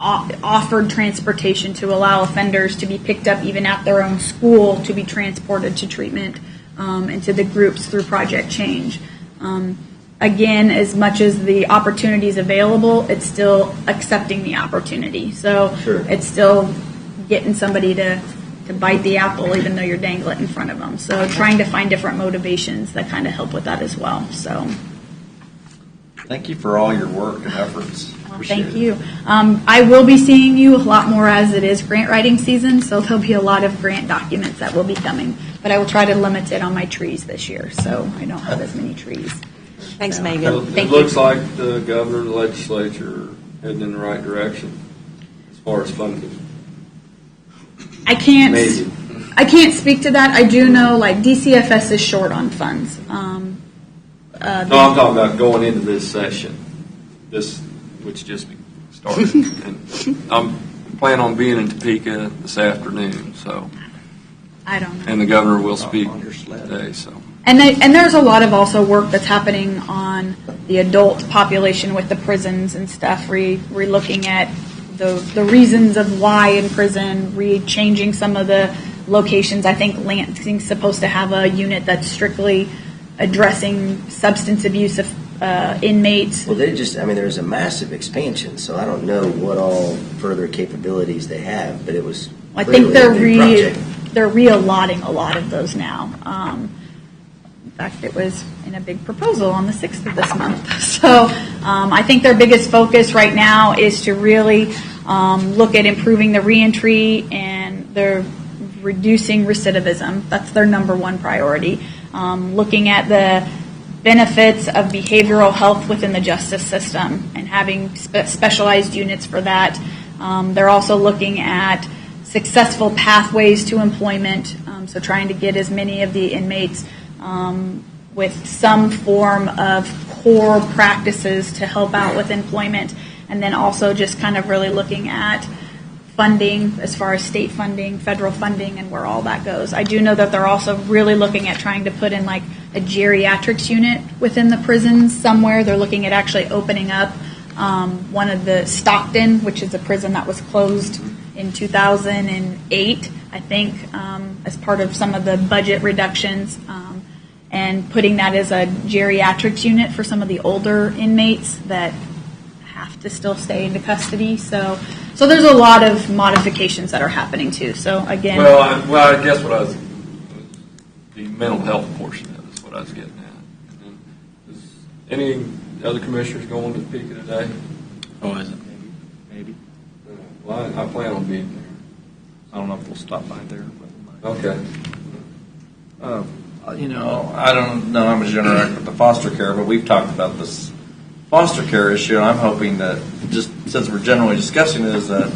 offered transportation to allow offenders to be picked up even at their own school to be transported to treatment and to the groups through Project Change. Again, as much as the opportunity is available, it's still accepting the opportunity. So It's still getting somebody to bite the apple even though you're dangling it in front of them. So trying to find different motivations that kind of help with that as well. So. Thank you for all your work and efforts. Well, Appreciate thank it. you. I will be seeing you a lot more as it is grant writing season, so there'll be a lot of grant documents that will be coming. But I will try to limit it on my trees this year, so I don't have as many trees. Thanks, So, Megan. Thank It you. looks like the governor and the legislature are heading in the right direction as far as funding. I can't. Maybe. I can't speak to that. I do know, like, DCFS is short on funds. No, I'm talking about going into this session, which just started. And I'm planning on being in Topeka this afternoon, so, I don't know. and the governor will speak today, so. And there's a lot of also work that's happening on the adult population with the prisons and stuff. We're looking at the reasons of why in prison, changing some of the locations. I think Lansing's supposed to have a unit that's strictly addressing substance abuse of inmates. Well, there's a massive expansion, so I don't know what all further capabilities they have, but it was I think clearly a big project. they're reallocating a lot of those now. In fact, it was in a big proposal on the 6th of this month. So I think their biggest focus right now is to really look at improving the reentry and they're reducing recidivism. That's their number one priority. Looking at the benefits of behavioral health within the justice system and having specialized units for that. They're also looking at successful pathways to employment, so trying to get as many of the inmates with some form of core practices to help out with employment, and then also just kind of really looking at funding as far as state funding, federal funding, and where all that goes. I do know that they're also really looking at trying to put in like a geriatrics unit within the prisons somewhere. They're looking at actually opening up one of the Stockton, which is a prison that was closed in 2008, I think, as part of some of the budget reductions, and putting that as a geriatrics unit for some of the older inmates that have to still stay into custody. So there's a lot of modifications that are happening too. So again, I guess the mental health portion of it is what I was getting at. And is any other commissioners going to Topeka today? Oh, is it? Maybe. Well, I plan on being there. I don't know if we'll stop by there. But Okay. I don't know how much you interact with the foster care, but we've talked about this foster care issue, and I'm hoping that, just since we're generally discussing it, is that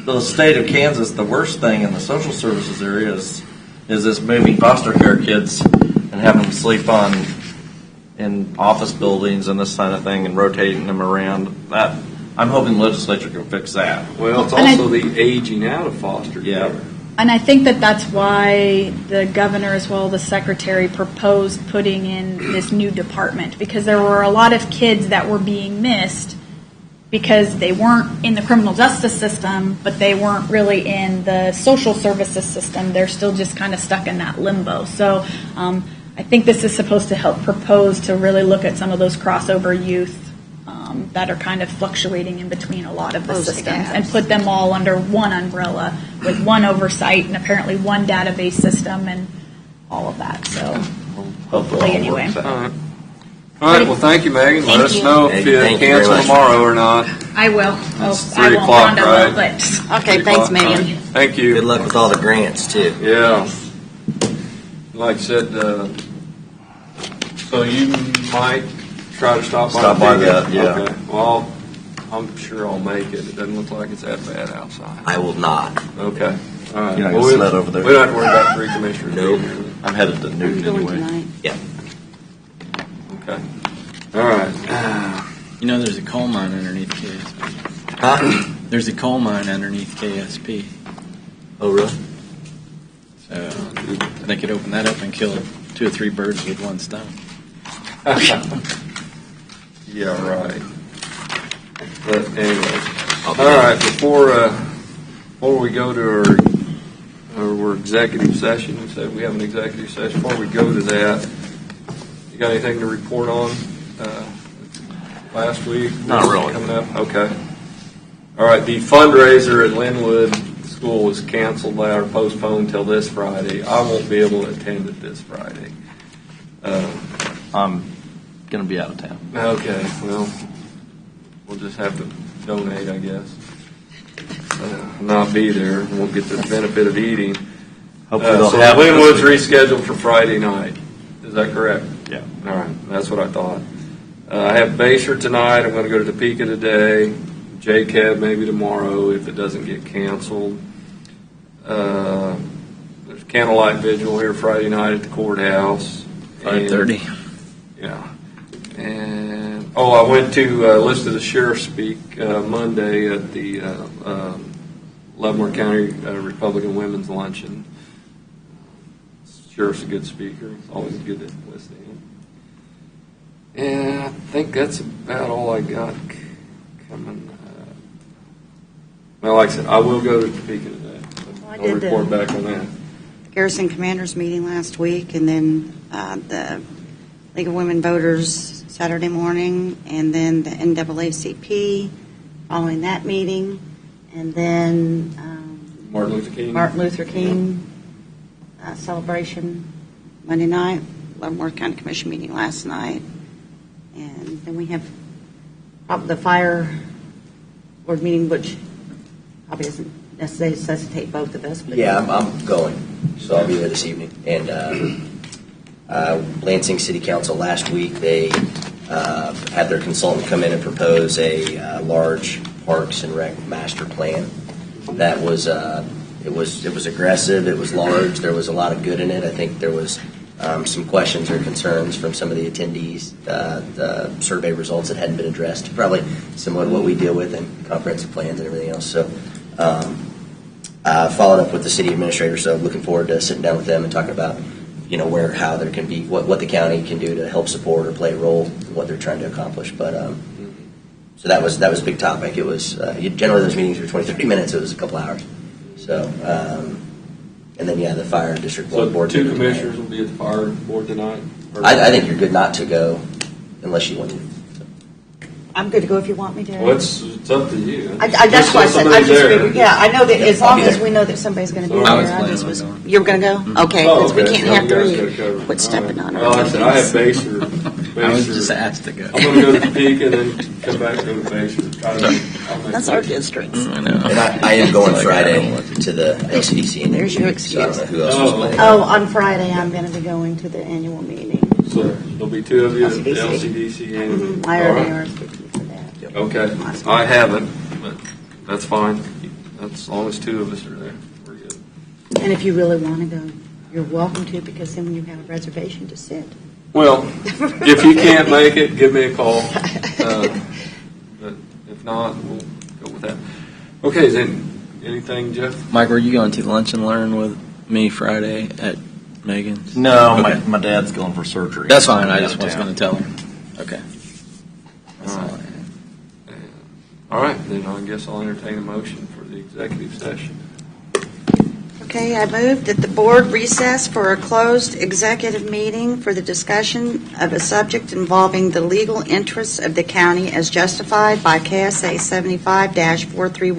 the state of Kansas, the worst thing in the social services area is this moving foster care kids and having them sleep in office buildings and this kind of thing and rotating them around. That I'm hoping the legislature can fix that. Well, it's also the aging out of foster care. Yeah. and I think that that's why the governor as well as the secretary proposed putting in this new department, because there were a lot of kids that were being missed because they weren't in the criminal justice system, but they weren't really in the social services system. They're still just kind of stuck in that limbo. So I think this is supposed to help propose to really look at some of those crossover youth that are kind of fluctuating in between a lot of the Those systems gaps. and put them all under one umbrella with one oversight and apparently one database system and all of that. So hopefully anyway. All right. All right, well, thank you, Megan. Let Thank us you. know if you Thank you very cancel much. tomorrow or not. I will. It's I 3 won't. o'clock, Rhonda right? will, but Okay, 3 thanks, o'clock. Megan. Thank you. Good luck with all the grants, too. Yeah. Like I said, so you might try to stop by. Stop by Topeka? that, yeah. Okay. Well, I'm sure I'll make it. It doesn't look like it's that bad outside. I will not. Okay. All right. You're not Well, gonna sled over there? We don't have to worry about 3 commissioners. Nope. being here. I'm headed to I'm Newton going anyway. tonight. Yeah. Okay. All right. You know, there's a coal mine underneath KSP. Huh? There's a coal mine underneath KSP. Oh, really? So they could open that up and kill 2 or 3 birds with one stone. Yeah, right. But anyway, all right. Before we go to our executive session, we said we have an executive session. Before we go to that, you got anything to report on last week? Not really. Coming up. Okay. All right. The fundraiser at Linwood School was canceled or postponed till this Friday. I won't be able to attend it this Friday. going to be out of town. Okay, well, we'll just have to donate, I guess. Not be there, won't get the benefit of eating. Hopefully they'll So have it this Linwood's week. rescheduled for Friday night. Is that correct? Yeah. All right, that's what I thought. I have Basher tonight. I'm going to go to Topeka today. JCAB maybe tomorrow if it doesn't get canceled. There's candlelight vigil here Friday night at the courthouse. 5:30. Yeah. And, I went to listen to the sheriff speak Monday at the Leavenworth County Republican Women's Luncheon. Sheriff's a good speaker. It's always good to listen to him. And I think that's about all I got coming. Well, like I said, I will go to Topeka today. So I I'll did report back on that. Garrison Commanders meeting last week, and then the League of Women Voters Saturday morning, and then the NAACP following that meeting, and then Martin Luther King. Martin Luther King celebration Monday night, Leavenworth County Commission meeting last night, and then we have probably the fire board meeting, which probably doesn't necessitate both of us. But Yeah, I'm going, so I'll be there this evening. And Lansing City Council last week, they had their consultant come in and propose a large Parks and Rec master plan. That was it was aggressive. It was large. There was a lot of good in it. I think there was some questions or concerns from some of the attendees. The survey results that hadn't been addressed, probably similar to what we deal with in comprehensive plans and everything else. So. Followed up with the city administrator, so looking forward to sitting down with them and talking about, how there can be, what the county can do to help support or play a role in what they're trying to accomplish. But so that was a big topic. It was generally those meetings were 20, 30 minutes. It was a couple hours. So and then the fire district So board. two commissioners will be at the fire board tonight? Or- I think you're good not to go unless you want to. I'm good to go if you want me to. Well, it's up to you. That's why I said, I Somebody's just there. figured, I know that as I'll long be as there. we know that somebody's going to be So there. I was I planning just on was, going. you're going to go? Okay, because we can't have You guys got it three. covered. Quit stepping on Well, like I said, I have Baser. I was just asked to go. I'm going to go to Topeka and then come back to go to Baser. I'll make That's our it. district. I know. And I am going It's like, I Friday don't know what to to the LCDC. and There's your so I don't know excuse. who else was planning. Oh, on Friday, I'm going to be going to the annual meeting. So there'll be two of you at the LCDC. LCDC annual. I All already right. RSVP'd for that. Okay, I haven't, but that's fine. That's as long as two of us are there, we're good. And if you really want to go, you're welcome to, because then you have a reservation to sit. Well, if you can't make it, give me a call. But if not, we'll go with that. Okay, is there anything, Jeff? Mike, were you going to lunch and learn with me Friday at Megan's? No, Okay. my dad's going for surgery. That's fine. I Out just of was town. going to tell him. Okay. That's All all right. I had. All right, then I guess I'll entertain a motion for the executive session. Okay, I move that the board recess for a closed executive meeting for the discussion of a subject involving the legal interests of the county as justified by KSA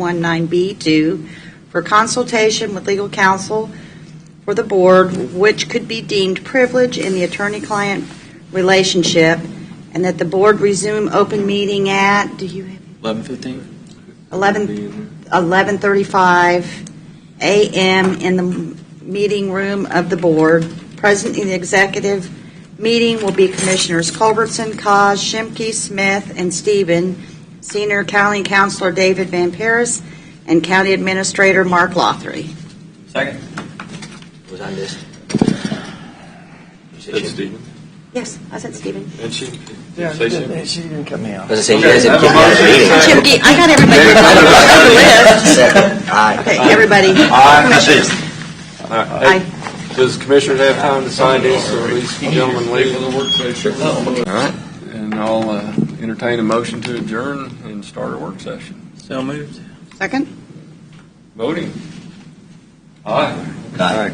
75-4319B2 for consultation with legal counsel for the board, which could be deemed privilege in the attorney-client relationship, and that the board resume open meeting at, 11:15? 11:35 a.m. in the meeting room of the board. Present in the executive meeting will be Commissioners Culbertson, Kaz, Shimke, Smith, and Stephen, Senior County Counselor David Van Paris, and County Administrator Mark Lothry. Second. Was I missed? That's Stephen. Yes, I said Stephen. And she, did you say she? She didn't cut me off. I was going to say, you Okay, guys didn't have a get me out of the motion. meeting. Shimke, I got everybody on the list. Second. Aye. Okay, everybody. Commissioners. All right. Hey, does commissioners have time to sign this, or at least gentlemen leave? All right, and I'll entertain a motion to adjourn and start our work session. So moved. Second? Voting. Aye. Aye.